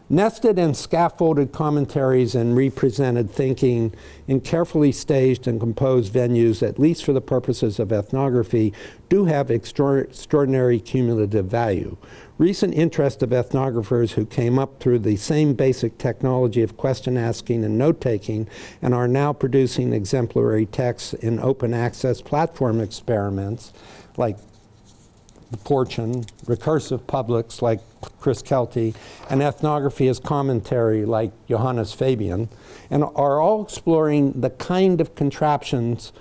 Nested and scaffolded commentaries and represented thinking in carefully staged and composed venues, at least for the purposes of ethnography, do have extraordinary cumulative value. Recent interest of ethnographers who came up through the same basic technology of question asking and note-taking and are now producing exemplary texts in open access platform experiments like The Fortune, recursive publics like Chris Kelty, and ethnography as commentary like Johannes Fabian, and are all exploring the kind of contraptions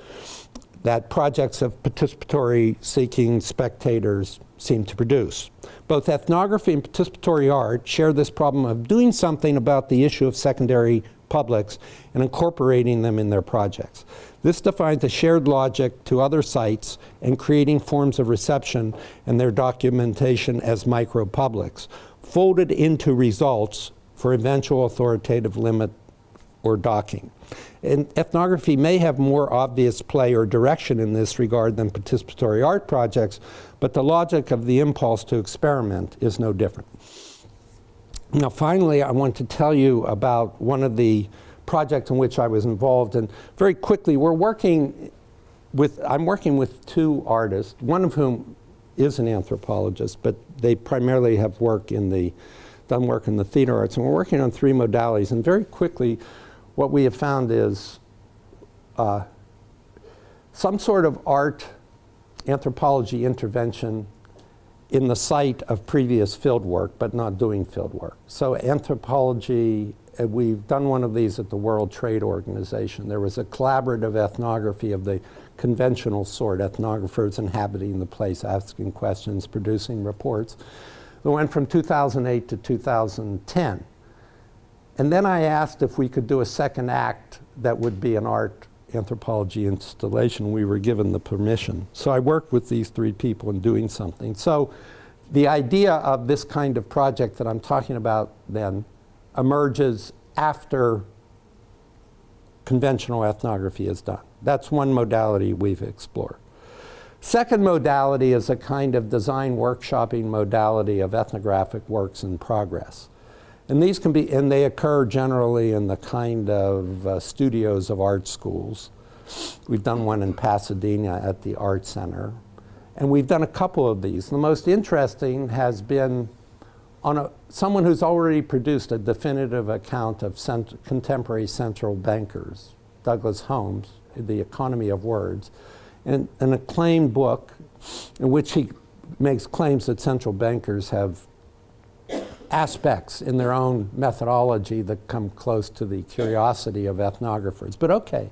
that projects of participatory seeking spectators seem to produce. Both ethnography and participatory art share this problem of doing something about the issue of secondary publics and incorporating them in their projects. This defines a shared logic to other sites and creating forms of reception and their documentation as micro-publics, folded into results for eventual authoritative limit or docking. And ethnography may have more obvious play or direction in this regard than participatory art projects, but the logic of the impulse to experiment is no different. Now, finally, I want to tell you about one of the projects in which I was involved, and very quickly, I'm working with two artists, one of whom is an anthropologist, but they primarily have done work in the theater arts, and we're working on three modalities, and very quickly, what we have found is some sort of art anthropology intervention in the site of previous field work, but not doing field work. So anthropology, we've done one of these at the World Trade Organization. There was a collaborative ethnography of the conventional sort, ethnographers inhabiting the place, asking questions, producing reports. It went from 2008 to 2010. And then I asked if we could do a second act that would be an art anthropology installation. We were given the permission. So I worked with these three people in doing something. So the idea of this kind of project that I'm talking about then emerges after conventional ethnography is done. That's one modality we've explored. Second modality is a kind of design workshopping modality of ethnographic works in progress. And these can be, and they occur generally in the kind of studios of art schools. We've done one in Pasadena at the Art Center. And we've done a couple of these. The most interesting has been on someone who's already produced a definitive account of contemporary central bankers, Douglas Holmes, The Economy of Words, and an acclaimed book in which he makes claims that central bankers have aspects in their own methodology that come close to the curiosity of ethnographers. But okay,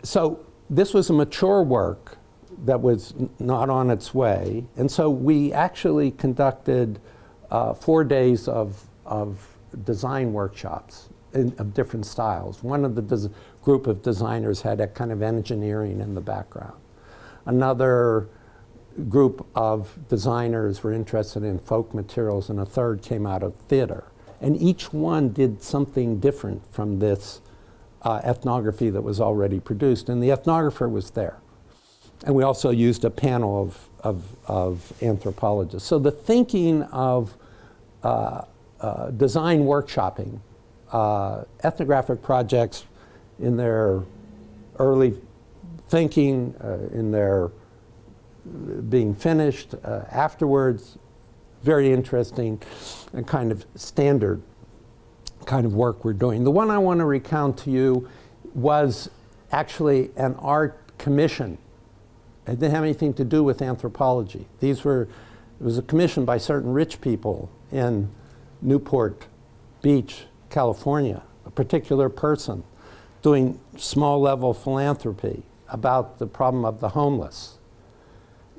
so this was a mature work that was not on its way, and so we actually conducted 4 days of design workshops of different styles. One of the group of designers had a kind of engineering in the background. Another group of designers were interested in folk materials, and a third came out of theater. And each one did something different from this ethnography that was already produced, and the ethnographer was there. And we also used a panel of anthropologists. So the thinking of design workshopping, ethnographic projects in their early thinking, in their being finished afterwards, very interesting and kind of standard kind of work we're doing. The one I want to recount to you was actually an art commission. It didn't have anything to do with anthropology. It was a commission by certain rich people in Newport Beach, California, a particular person doing small level philanthropy about the problem of the homeless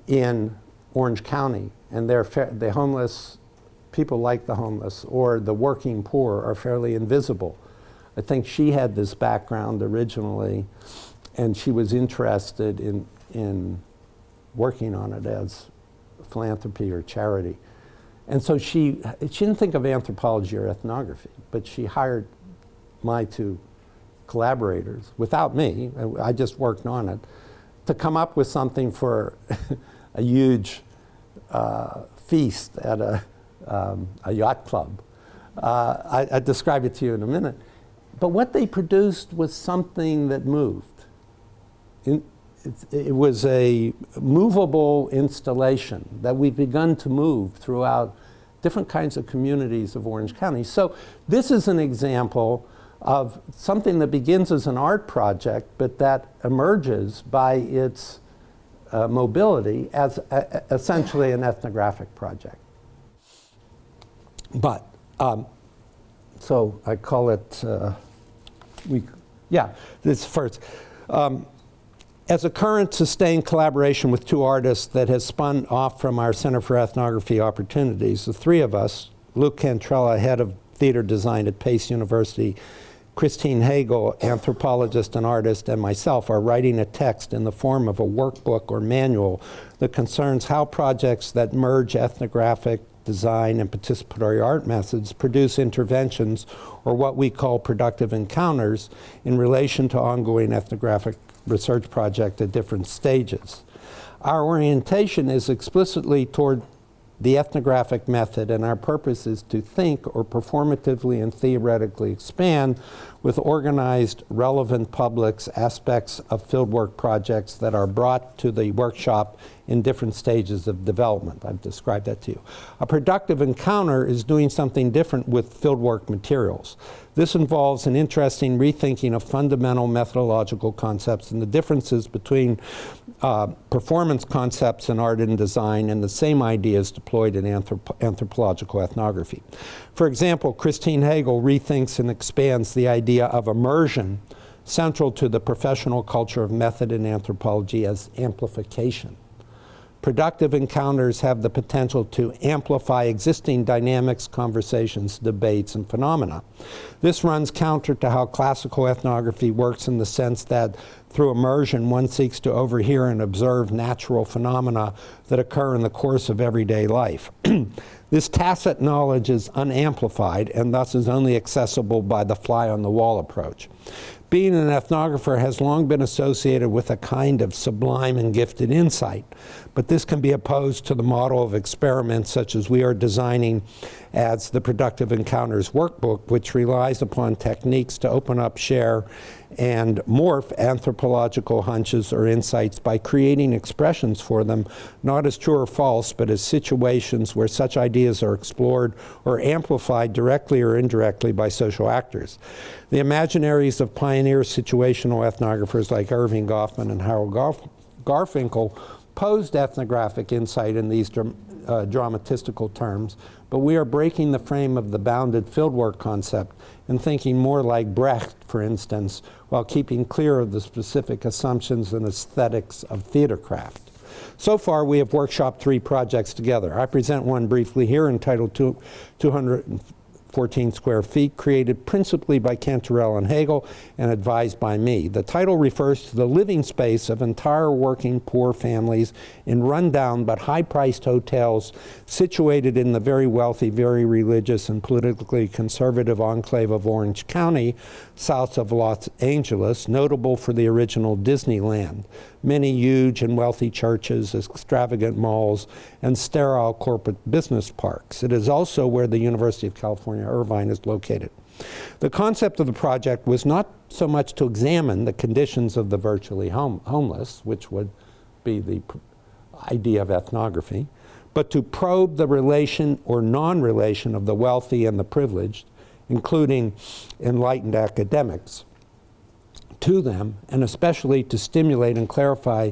in Orange County, and the homeless, people like the homeless, or the working poor are fairly invisible. I think she had this background originally, and she was interested in working on it as philanthropy or charity. And so she didn't think of anthropology or ethnography, but she hired my two collaborators, without me, I just worked on it, to come up with something for a huge feast at a yacht club. I describe it to you in a minute. But what they produced was something that moved. It was a movable installation that we've begun to move throughout different kinds of communities of Orange County. So this is an example of something that begins as an art project, but that emerges by its mobility as essentially an ethnographic project. But, so I call it, this first. As a current sustained collaboration with two artists that has spun off from our Center for Ethnography Opportunities, the three of us, Luke Cantrella, head of theater design at Pace University, Christine Hagel, anthropologist and artist, and myself are writing a text in the form of a workbook or manual that concerns how projects that merge ethnographic design and participatory art methods produce interventions, or what we call productive encounters, in relation to ongoing ethnographic research project at different stages. Our orientation is explicitly toward the ethnographic method, and our purpose is to think or performatively and theoretically expand with organized, relevant publics aspects of fieldwork projects that are brought to the workshop in different stages of development. I've described that to you. A productive encounter is doing something different with fieldwork materials. This involves an interesting rethinking of fundamental methodological concepts and the differences between performance concepts in art and design and the same ideas deployed in anthropological ethnography. For example, Christine Hagel rethinks and expands the idea of immersion central to the professional culture of method in anthropology as amplification. Productive encounters have the potential to amplify existing dynamics, conversations, debates, and phenomena. This runs counter to how classical ethnography works in the sense that through immersion, one seeks to overhear and observe natural phenomena that occur in the course of everyday life. This tacit knowledge is unamplified and thus is only accessible by the fly-on-the-wall approach. Being an ethnographer has long been associated with a kind of sublime and gifted insight, but this can be opposed to the model of experiments such as we are designing as the Productive Encounters Workbook, which relies upon techniques to open up, share, and morph anthropological hunches or insights by creating expressions for them, not as true or false, but as situations where such ideas are explored or amplified directly or indirectly by social actors. The imaginaries of pioneer situational ethnographers like Irving Goffman and Harold Garfinkel posed ethnographic insight in these dramatistical terms, but we are breaking the frame of the bounded fieldwork concept and thinking more like Brecht, for instance, while keeping clear of the specific assumptions and aesthetics of theatercraft. So far, we have workshopped 3 projects together. I present one briefly here entitled 214 Square Feet, created principally by Cantarell and Hagel and advised by me. The title refers to the living space of entire working poor families in rundown but high-priced hotels situated in the very wealthy, very religious, and politically conservative enclave of Orange County, south of Los Angeles, notable for the original Disneyland. Many huge and wealthy churches, extravagant malls, and sterile corporate business parks. It is also where the University of California, Irvine is located. The concept of the project was not so much to examine the conditions of the virtually homeless, which would be the idea of ethnography, but to probe the relation or non-relation of the wealthy and the privileged, including enlightened academics, to them, and especially to stimulate and clarify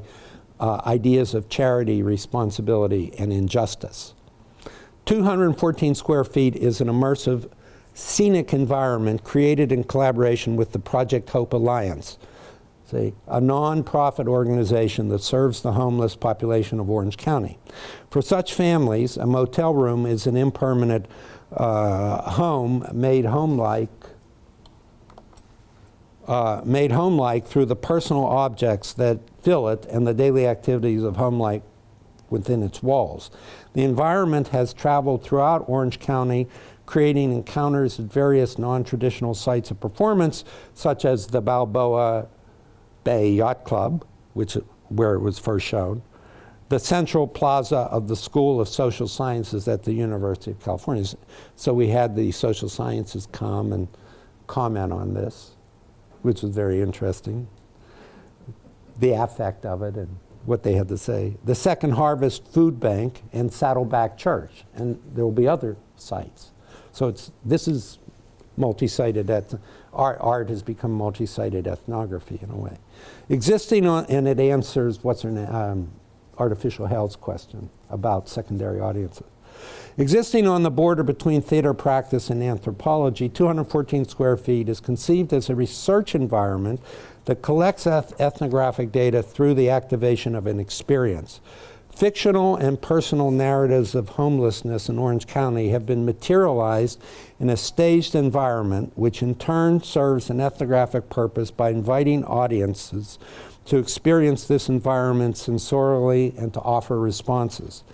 ideas of charity, responsibility, and injustice. 214 square feet is an immersive, scenic environment created in collaboration with the Project Hope Alliance, a non-profit organization that serves the homeless population of Orange County. For such families, a motel room is an impermanent home made home-like through the personal objects that fill it and the daily activities of home life within its walls. The environment has traveled throughout Orange County, creating encounters at various non-traditional sites of performance, such as the Balboa Bay Yacht Club, where it was first shown, the Central Plaza of the School of Social Sciences at the University of California. So we had the social sciences come and comment on this, which was very interesting, the affect of it and what they had to say. The Second Harvest Food Bank and Saddleback Church, and there will be other sites. So this is multi-sited, art has become multi-sited ethnography in a way. Existing on, and it answers what's her name, Artificial Health's question about secondary audiences. Existing on the border between theater practice and anthropology, 214 square feet is conceived as a research environment that collects ethnographic data through the activation of an experience. Fictional and personal narratives of homelessness in Orange County have been materialized in a staged environment, which in turn serves an ethnographic purpose by inviting audiences to experience this environment sensorially and to offer responses.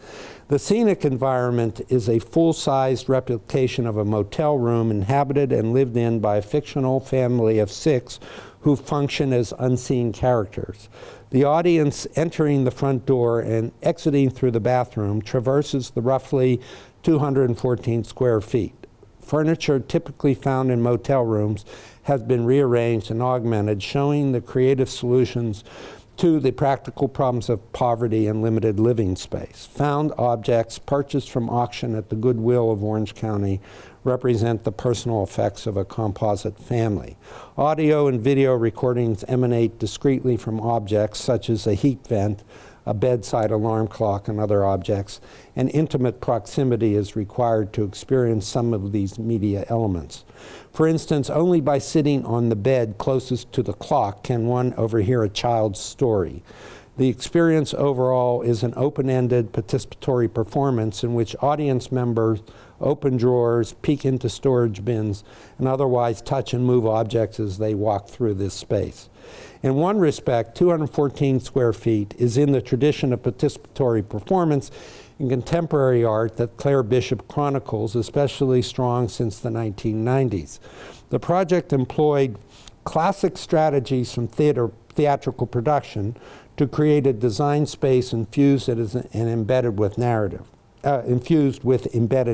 The scenic environment is a full-sized replication of a motel room inhabited and lived in by a fictional family of 6 who function as unseen characters. The audience entering the front door and exiting through the bathroom traverses the roughly 214 square feet. Furniture typically found in motel rooms has been rearranged and augmented, showing the creative solutions 2, the practical problems of poverty and limited living space. Found objects purchased from auction at the goodwill of Orange County represent the personal effects of a composite family. Audio and video recordings emanate discreetly from objects such as a heat vent, a bedside alarm clock, and other objects, and intimate proximity is required to experience some of these media elements. For instance, only by sitting on the bed closest to the clock can one overhear a child's story. The experience overall is an open-ended participatory performance in which audience members open drawers, peek into storage bins, and otherwise touch and move objects as they walk through this space. In one respect, 214 square feet is in the tradition of participatory performance in contemporary art that Claire Bishop chronicles, especially strong since the 1990s. The project employed classic strategies from theatrical production to create a design space infused with embedded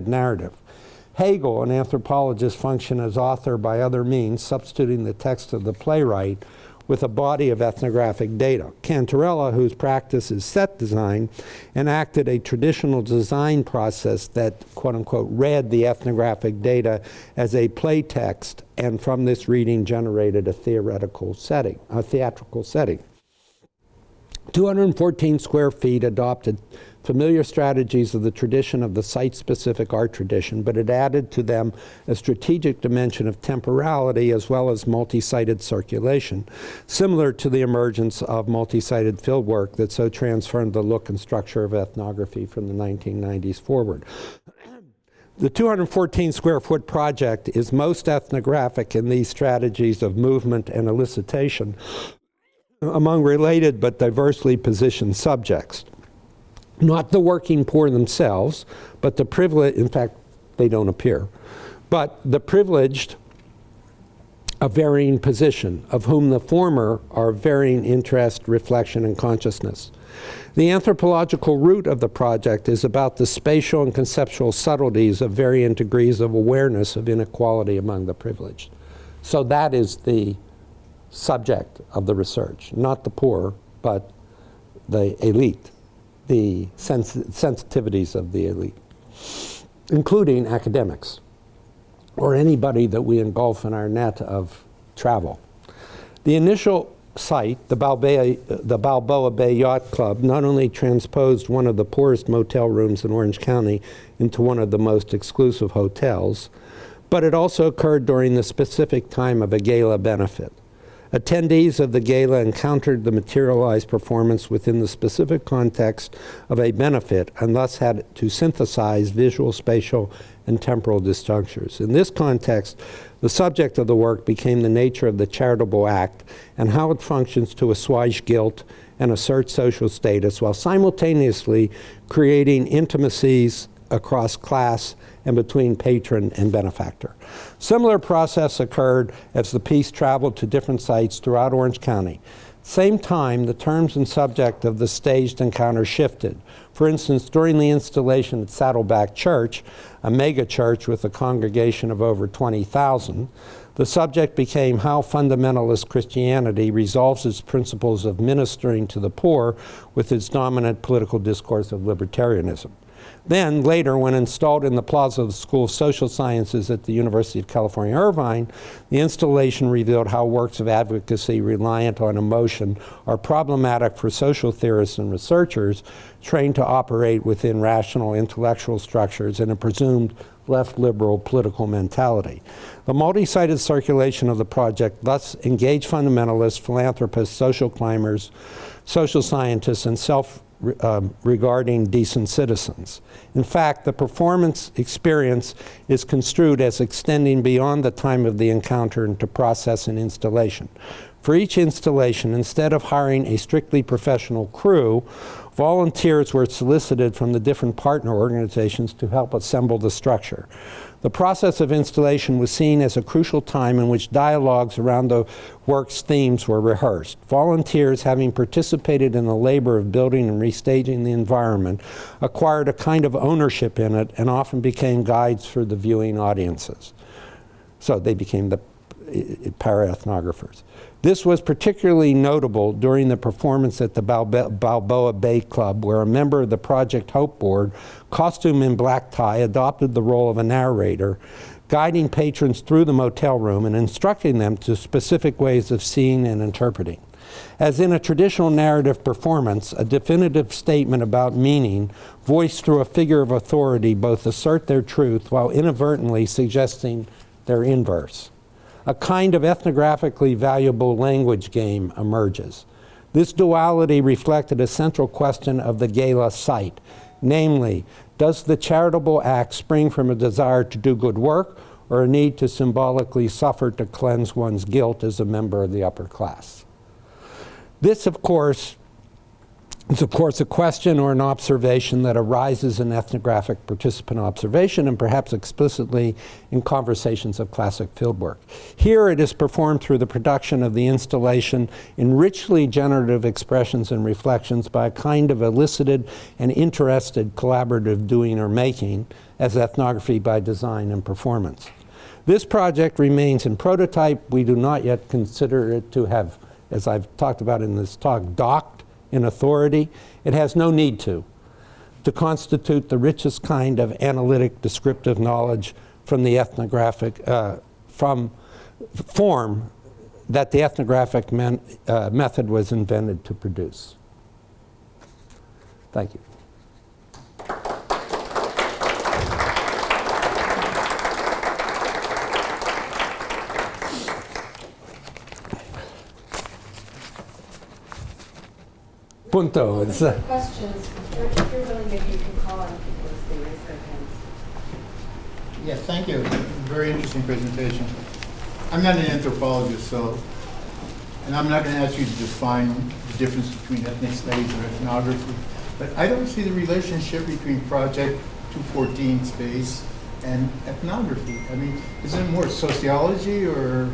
narrative. Hegel, an anthropologist, functioned as author by other means, substituting the text of the playwright with a body of ethnographic data. Cantarella, whose practice is set design, enacted a traditional design process that, quote unquote, read the ethnographic data as a play text, and from this reading generated a theatrical setting. 214 square feet adopted familiar strategies of the tradition of the site-specific art tradition, but it added to them a strategic dimension of temporality as well as multi-sited circulation, similar to the emergence of multi-sited fieldwork that so transformed the look and structure of ethnography from the 1990s forward. The 214 square foot project is most ethnographic in these strategies of movement and elicitation among related but diversely positioned subjects. Not the working poor themselves, but the privileged, in fact, they don't appear, but the privileged of varying position, of whom the former are varying interest, reflection, and consciousness. The anthropological root of the project is about the spatial and conceptual subtleties of varying degrees of awareness of inequality among the privileged. So that is the subject of the research, not the poor, but the elite, the sensitivities of the elite, including academics or anybody that we engulf in our net of travel. The initial site, the Balboa Bay Yacht Club, not only transposed one of the poorest motel rooms in Orange County into one of the most exclusive hotels, but it also occurred during the specific time of a gala benefit. Attendees of the gala encountered the materialized performance within the specific context of a benefit and thus had to synthesize visual, spatial, and temporal disjunctures. In this context, the subject of the work became the nature of the charitable act and how it functions to assuage guilt and assert social status while simultaneously creating intimacies across class and between patron and benefactor. Similar process occurred as the piece traveled to different sites throughout Orange County. Same time, the terms and subject of the staged encounter shifted. For instance, during the installation at Saddleback Church, a mega church with a congregation of over 20,000, the subject became how fundamentalist Christianity resolves its principles of ministering to the poor with its dominant political discourse of libertarianism. Then, later, when installed in the plaza of the School of Social Sciences at the University of California, Irvine, the installation revealed how works of advocacy reliant on emotion are problematic for social theorists and researchers trained to operate within rational intellectual structures and a presumed left-liberal political mentality. The multi-sided circulation of the project thus engaged fundamentalists, philanthropists, social climbers, social scientists, and regarding decent citizens. In fact, the performance experience is construed as extending beyond the time of the encounter into process and installation. For each installation, instead of hiring a strictly professional crew, volunteers were solicited from the different partner organizations to help assemble the structure. The process of installation was seen as a crucial time in which dialogues around the work's themes were rehearsed. Volunteers, having participated in the labor of building and restaging the environment, acquired a kind of ownership in it and often became guides for the viewing audiences. So they became para-ethnographers. This was particularly notable during the performance at the Balboa Bay Club, where a member of the Project Hope Board, costumed in black tie, adopted the role of a narrator, guiding patrons through the motel room and instructing them to specific ways of seeing and interpreting. As in a traditional narrative performance, a definitive statement about meaning, voiced through a figure of authority, both assert their truth while inadvertently suggesting their inverse. A kind of ethnographically valuable language game emerges. This duality reflected a central question of the gala site, namely, does the charitable act spring from a desire to do good work or a need to symbolically suffer to cleanse one's guilt as a member of the upper class? This, of course, is a question or an observation that arises in ethnographic participant observation and perhaps explicitly in conversations of classic fieldwork. Here it is performed through the production of the installation in richly generative expressions and reflections by a kind of elicited and interested collaborative doing or making as ethnography by design and performance. This project remains in prototype. We do not yet consider it to have, as I've talked about in this talk, docked in authority. It has no need to constitute the richest kind of analytic descriptive knowledge from the ethnographic form that the ethnographic method was invented to produce. Thank you. Punto. It's questions. If you're willing, maybe you can call on people as they raise their hands. Yes, thank you. Very interesting presentation. I'm not an anthropologist, and I'm not going to ask you to define the difference between ethnic studies or ethnography, but I don't see the relationship between Project 214 space and ethnography. I mean, is it more sociology, or,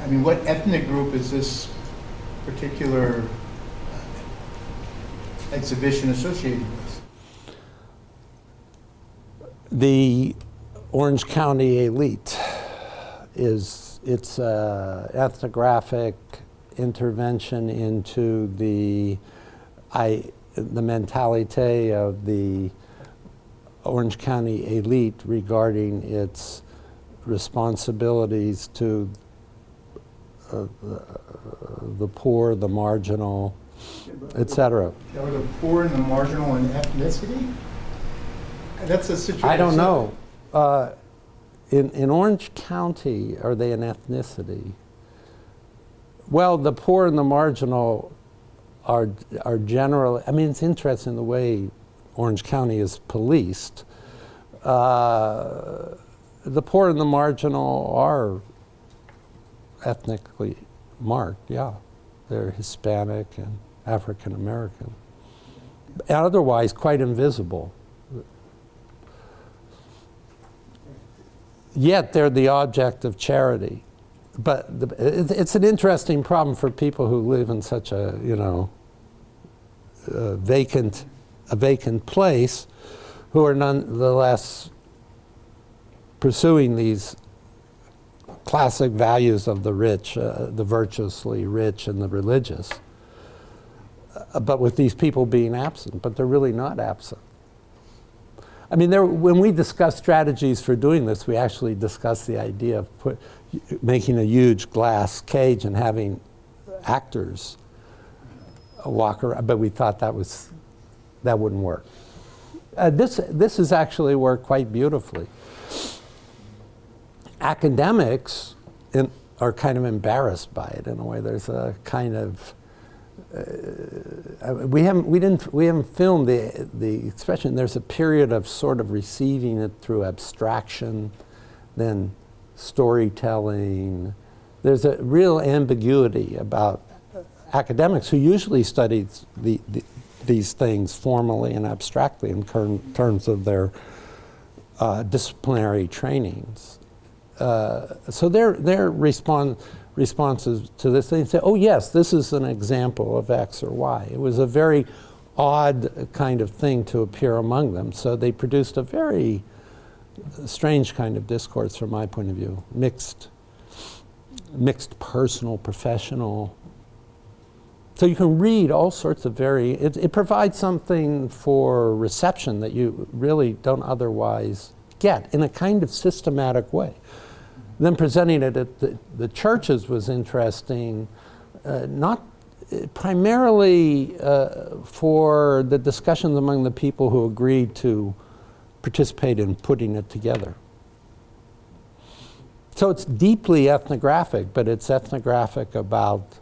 I mean, what ethnic group is this particular exhibition associated with? The Orange County elite it's ethnographic intervention into the mentality of the Orange County elite regarding its responsibilities to the poor, the marginal, etc. Are the poor and the marginal in ethnicity? That's a situation. I don't know. In Orange County, are they an ethnicity? Well, the poor and the marginal are generally, I mean, it's interesting the way Orange County is policed. The poor and the marginal are ethnically marked, yeah. They're Hispanic and African American. Otherwise, quite invisible. Yet they're the object of charity. But it's an interesting problem for people who live in such a, vacant place, who are nonetheless pursuing these classic values of the rich, the virtuously rich and the religious. But with these people being absent, but they're really not absent. I mean, when we discuss strategies for doing this, we actually discuss the idea of making a huge glass cage and having actors walk around, but we thought that wouldn't work. This has actually worked quite beautifully. Academics are kind of embarrassed by it in a way. There's a kind of we haven't filmed the expression. There's a period of sort of receiving it through abstraction, then storytelling. There's a real ambiguity about academics who usually study these things formally and abstractly in terms of their disciplinary trainings. So their responses to this thing say, oh yes, this is an example of X or Y. It was a very odd kind of thing to appear among them. So they produced a very strange kind of discourse from my point of view, mixed. mixed personal, professional. So you can read all sorts of it provides something for reception that you really don't otherwise get in a kind of systematic way. Then presenting it at the churches was interesting, not primarily for the discussions among the people who agreed to participate in putting it together. So it's deeply ethnographic, but it's ethnographic about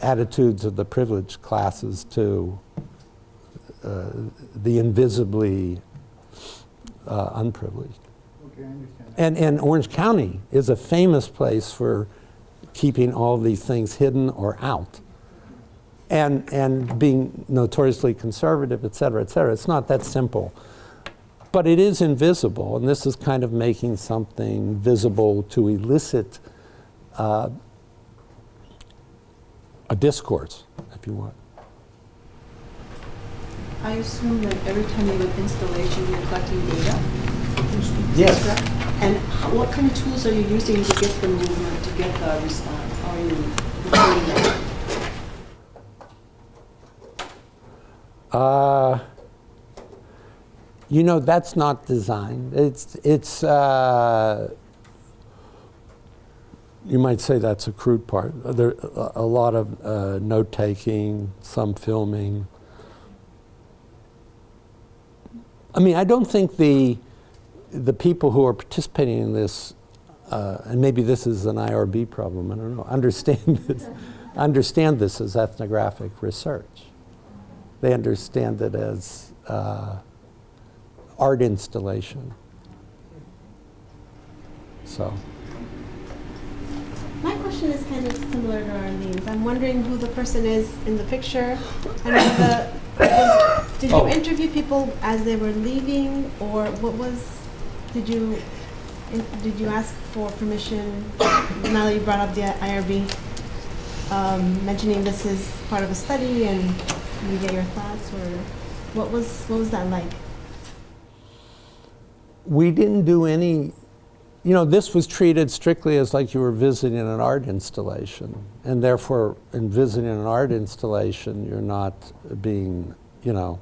attitudes of the privileged classes to the invisibly unprivileged. Okay, I understand. And Orange County is a famous place for keeping all of these things hidden or out. And being notoriously conservative, et cetera, et cetera. It's not that simple. But it is invisible, and this is kind of making something visible to elicit a discourse, if you want. I assume that every time you do an installation, you're collecting data? Yes. Correct? And what kind of tools are you using to get the movement, to get the response? How are you recording that? You know, that's not design. It's you might say that's a crude part. There a lot of note-taking, some filming. I mean, I don't think the people who are participating in this, and maybe this is an IRB problem, I don't know, understand this as ethnographic research. They understand it as art installation. So. My question is kind of similar to Arlene's. I'm wondering who the person is in the picture, and whether did you interview people as they were leaving, or what was? Did you ask for permission? Now that you brought up the IRB, mentioning this is part of a study, and you get your thoughts, or what was that like? We didn't do any. You know, this was treated strictly as like you were visiting an art installation, and therefore, in visiting an art installation, you're not being, you know,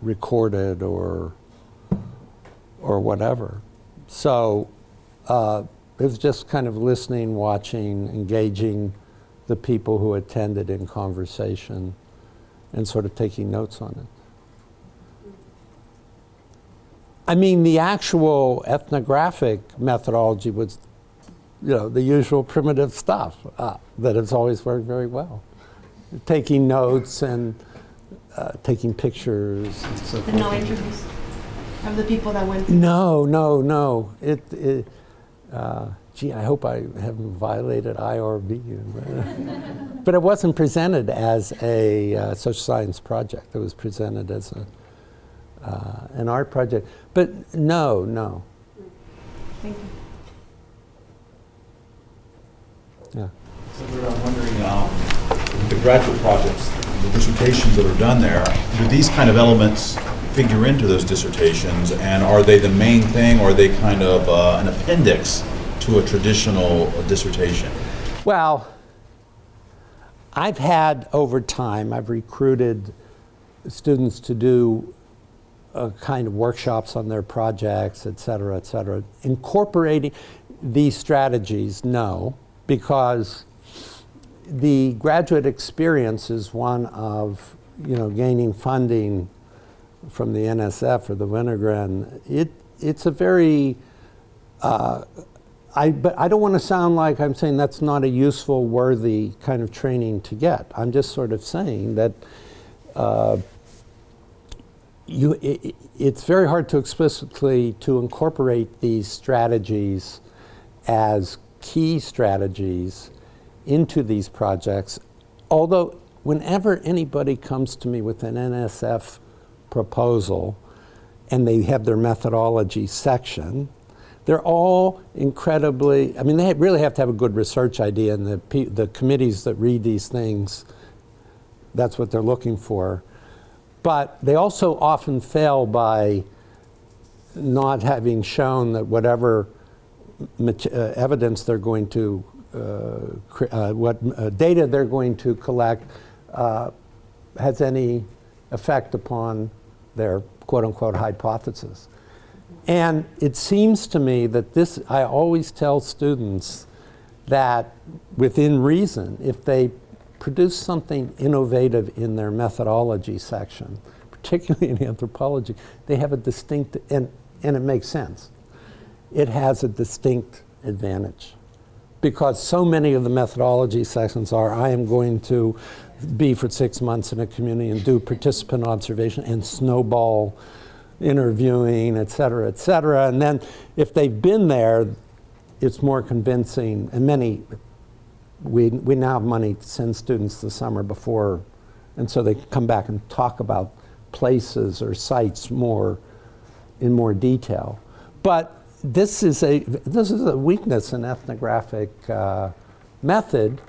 recorded or whatever. So it was just kind of listening, watching, engaging the people who attended in conversation, and sort of taking notes on it. I mean, the actual ethnographic methodology was, you know, the usual primitive stuff that has always worked very well. Taking notes and taking pictures and so forth. No interviews of the people that went. No. Gee, I hope I haven't violated IRB. But it wasn't presented as a social science project. It was presented as an art project. But no. Thank you. Yeah. So I'm wondering, the graduate projects, the dissertations that are done there, do these kind of elements figure into those dissertations, and are they the main thing, or are they kind of an appendix to a traditional dissertation? Well, I've had, over time, I've recruited students to do kind of workshops on their projects, et cetera, incorporating these strategies, no, because the graduate experience is one of, you know, gaining funding from the NSF or the Wintergren. It's a very, but I don't want to sound like I'm saying that's not a useful, worthy kind of training to get. I'm just sort of saying that it's very hard to explicitly to incorporate these strategies as key strategies into these projects. Although whenever anybody comes to me with an NSF proposal and they have their methodology section, they're all incredibly, I mean, they really have to have a good research idea, and the committees that read these things, that's what they're looking for. But they also often fail by not having shown that whatever evidence they're going to, what data they're going to collect has any effect upon their quote-unquote hypothesis. And it seems to me that this, I always tell students that within reason, if they produce something innovative in their methodology section, particularly in anthropology, they have a distinct, and it makes sense, it has a distinct advantage. Because so many of the methodology sections are, I am going to be for 6 months in a community and do participant observation and snowball interviewing, et cetera, et cetera. And then if they've been there, it's more convincing. And many, we now have money to send students the summer before, and so they come back and talk about places or sites in more detail. But this is a weakness in ethnographic method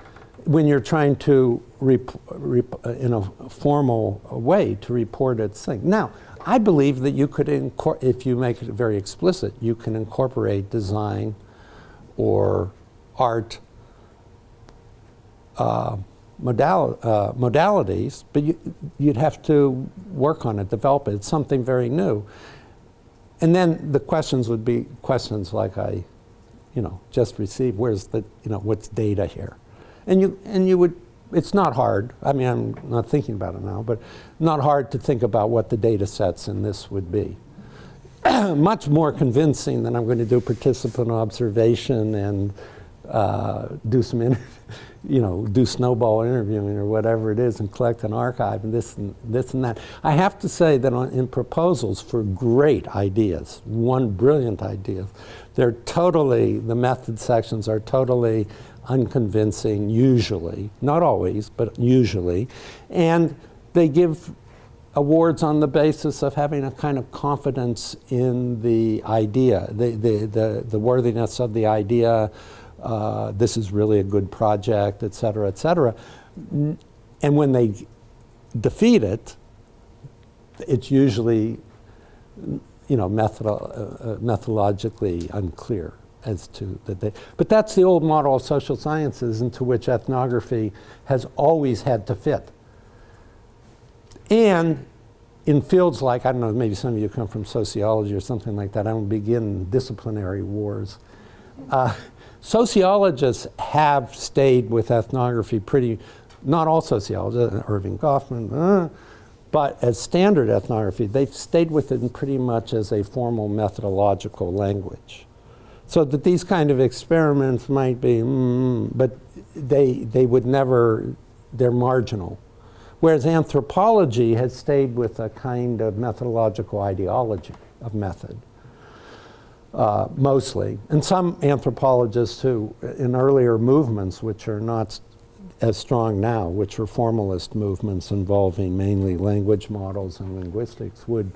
when you're trying to, in a formal way, to report its thing. Now, I believe that you could, if you make it very explicit, you can incorporate design or art modalities, but you'd have to work on it, develop it. It's something very new. And then the questions would be questions like I, just received. Where's the, what's data here? And you would, it's not hard. I mean, I'm not thinking about it now, but not hard to think about what the data sets in this would be. Much more convincing than I'm going to do participant observation and do some, do snowball interviewing or whatever it is and collect an archive and this and that. I have to say that in proposals for great ideas, brilliant ideas, the method sections are totally unconvincing usually, not always, but usually, and they give awards on the basis of having a kind of confidence in the idea, the worthiness of the idea, this is really a good project, et cetera, et cetera. And when they defeat it, it's usually, methodologically unclear as to that. But that's the old model of social sciences into which ethnography has always had to fit. And in fields like, I don't know, maybe some of you come from sociology or something like that, I don't begin disciplinary wars. Sociologists have stayed with ethnography not all sociologists, Irving Goffman, but as standard ethnography, they've stayed with it pretty much as a formal methodological language. So that these kind of experiments might be, but they would never, they're marginal. Whereas anthropology has stayed with a kind of methodological ideology of method. Mostly. And some anthropologists who, in earlier movements, which are not as strong now, which were formalist movements involving mainly language models and linguistics, would,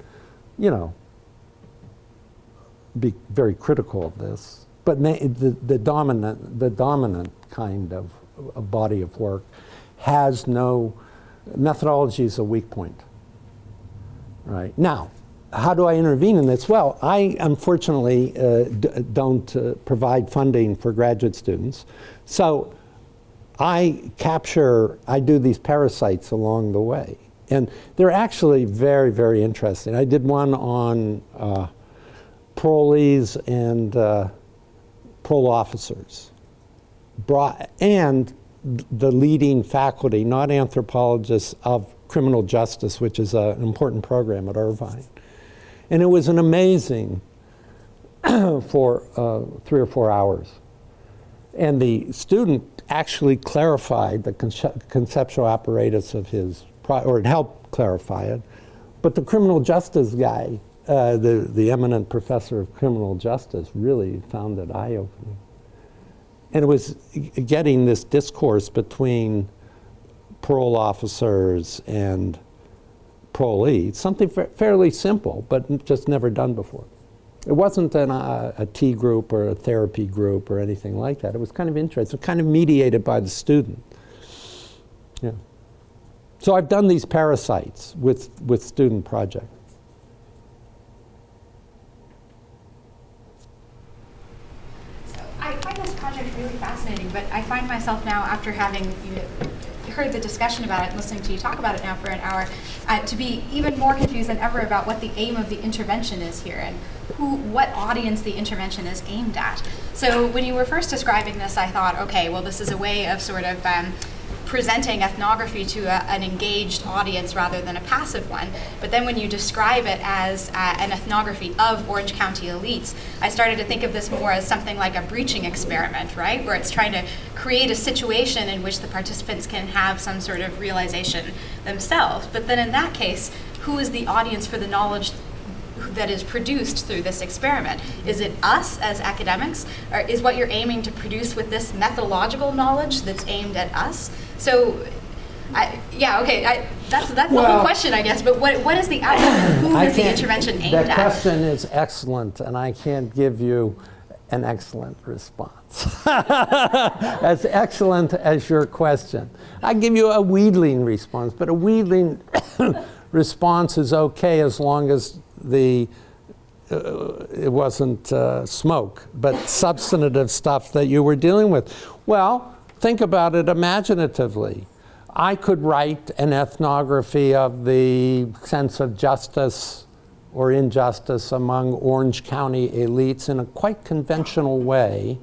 be very critical of this. But the dominant kind of a body of work has no, methodology is a weak point. Right. Now, how do I intervene in this? Well, I unfortunately don't provide funding for graduate students. So I do these parasites along the way. And they're actually very, very interesting. I did one on parolees and parole officers. And the leading faculty, not anthropologists, of criminal justice, which is an important program at Irvine. And it was an amazing for 3 or 4 hours. And the student actually clarified the conceptual apparatus of his, or it helped clarify it. But the criminal justice guy, the eminent professor of criminal justice, really found it eye-opening. And it was getting this discourse between parole officers and parolees, something fairly simple, but just never done before. It wasn't a tea group or a therapy group or anything like that. It was kind of interesting, kind of mediated by the student. Yeah. So I've done these parasites with student projects. project really fascinating, but I find myself now, after having heard the discussion about it and listening to you talk about it now for an hour, to be even more confused than ever about what the aim of the intervention is here and what audience the intervention is aimed at. So when you were first describing this, I thought, okay, well, this is a way of sort of presenting ethnography to an engaged audience rather than a passive one. But then when you describe it as an ethnography of Orange County elites, I started to think of this more as something like a breaching experiment, right? Where it's trying to create a situation in which the participants can have some sort of realization themselves. But then in that case, who is the audience for the knowledge that is produced through this experiment? Is it us as academics? Or is what you're aiming to produce with this methodological knowledge that's aimed at us? So, that's the whole question, I guess. But what is the outcome and who is the intervention aimed at? That question is excellent, and I can't give you an excellent response. As excellent as your question. I give you a wheedling response, but a wheedling response is okay as long as it wasn't smoke, but substantive stuff that you were dealing with. Well, think about it imaginatively. I could write an ethnography of the sense of justice or injustice among Orange County elites in a quite conventional way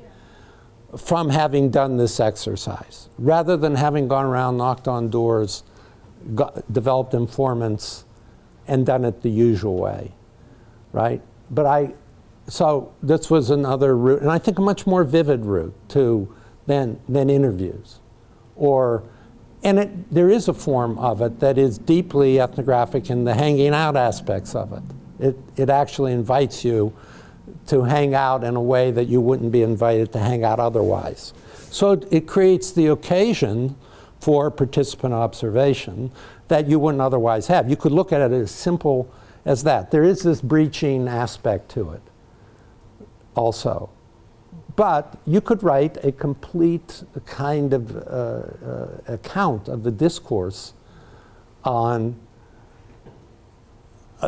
from having done this exercise, rather than having gone around, knocked on doors, developed informants, and done it the usual way, right? So this was another route, and I think a much more vivid route than interviews. There is a form of it that is deeply ethnographic in the hanging out aspects of it. It actually invites you to hang out in a way that you wouldn't be invited to hang out otherwise. So it creates the occasion for participant observation that you wouldn't otherwise have. You could look at it as simple as that. There is this breaching aspect to it also. But you could write a complete kind of account of the discourse on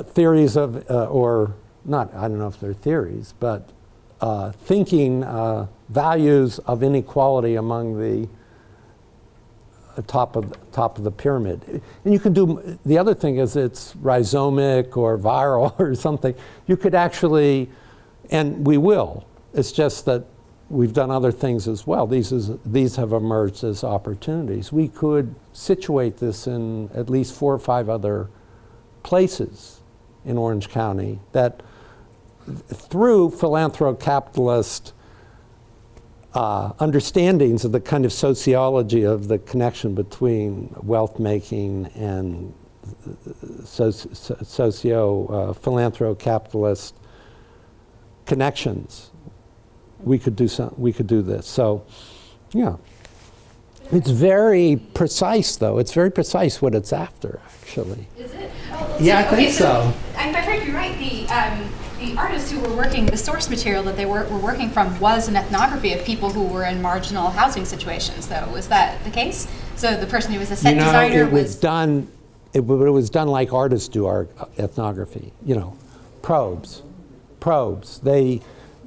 theories of, or not, I don't know if they're theories, but thinking values of inequality among the top of the pyramid. And you can do, the other thing is it's rhizomic or viral or something. You could actually, and we will, it's just that we've done other things as well. These have emerged as opportunities. We could situate this in at least 4 or 5 other places in Orange County that through philanthro-capitalist understandings of the kind of sociology of the connection between wealth making and philanthro-capitalist connections, we could do this. So, yeah. It's very precise, though. It's very precise what it's after, actually. Is it? Yeah, I think so. If I heard you right, the artists who were working, the source material that they were working from was an ethnography of people who were in marginal housing situations, though. Was that the case? So the person who was a set designer it was done, it was done like artists do our ethnography, probes.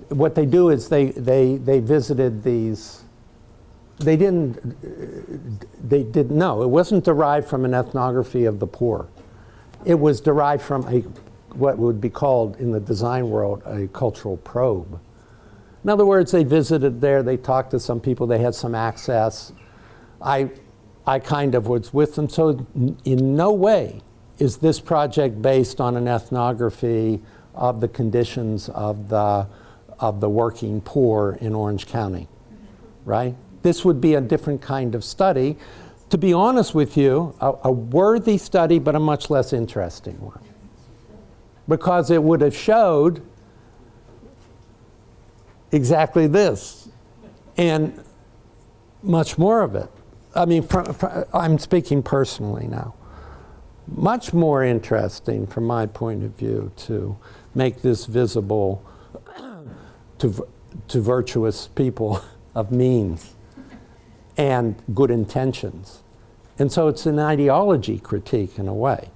What they do is they visited these. They didn't know. It wasn't derived from an ethnography of the poor. It was derived from what would be called in the design world a cultural probe. In other words, they visited there, they talked to some people, they had some access. I kind of was with them. So in no way is this project based on an ethnography of the conditions of the working poor in Orange County, right? This would be a different kind of study. To be honest with you, a worthy study, but a much less interesting one. Because it would have showed exactly this, and much more of it. I mean, I'm speaking personally now. Much more interesting from my point of view to make this visible to virtuous people of means and good intentions. And so it's an ideology critique in a way.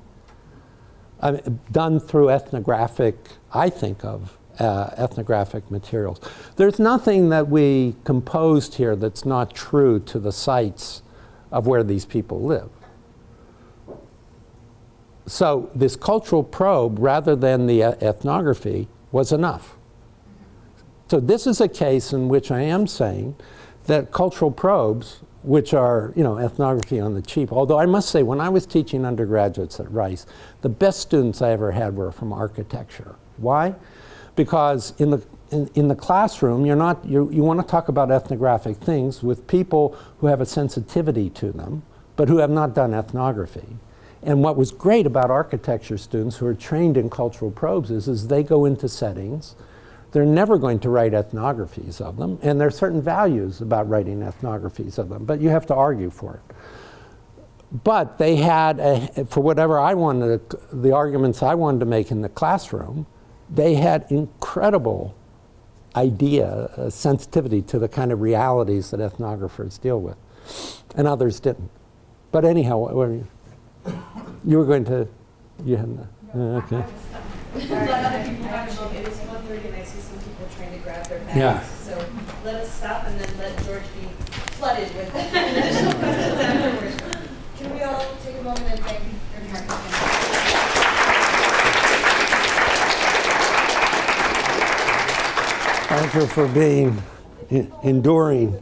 Done through ethnographic, I think of ethnographic materials. There's nothing that we composed here that's not true to the sites of where these people live. So this cultural probe, rather than the ethnography, was enough. So this is a case in which I am saying that cultural probes, which are, ethnography on the cheap, although I must say, when I was teaching undergraduates at Rice, the best students I ever had were from architecture. Why? Because in the classroom, you want to talk about ethnographic things with people who have a sensitivity to them, but who have not done ethnography. And what was great about architecture students who are trained in cultural probes is they go into settings. They're never going to write ethnographies of them, and there are certain values about writing ethnographies of them, but you have to argue for it. But they had, for whatever I wanted, the arguments I wanted to make in the classroom, they had incredible sensitivity to the kind of realities that ethnographers deal with, and others didn't. But anyhow, you were going to, you had, okay. It is 1:30 and I see some people trying to grab their bags. Yeah. So let us stop and then let George be flooded with additional questions afterwards. Can we all take a moment and thank Irvine? Thank you for being enduring.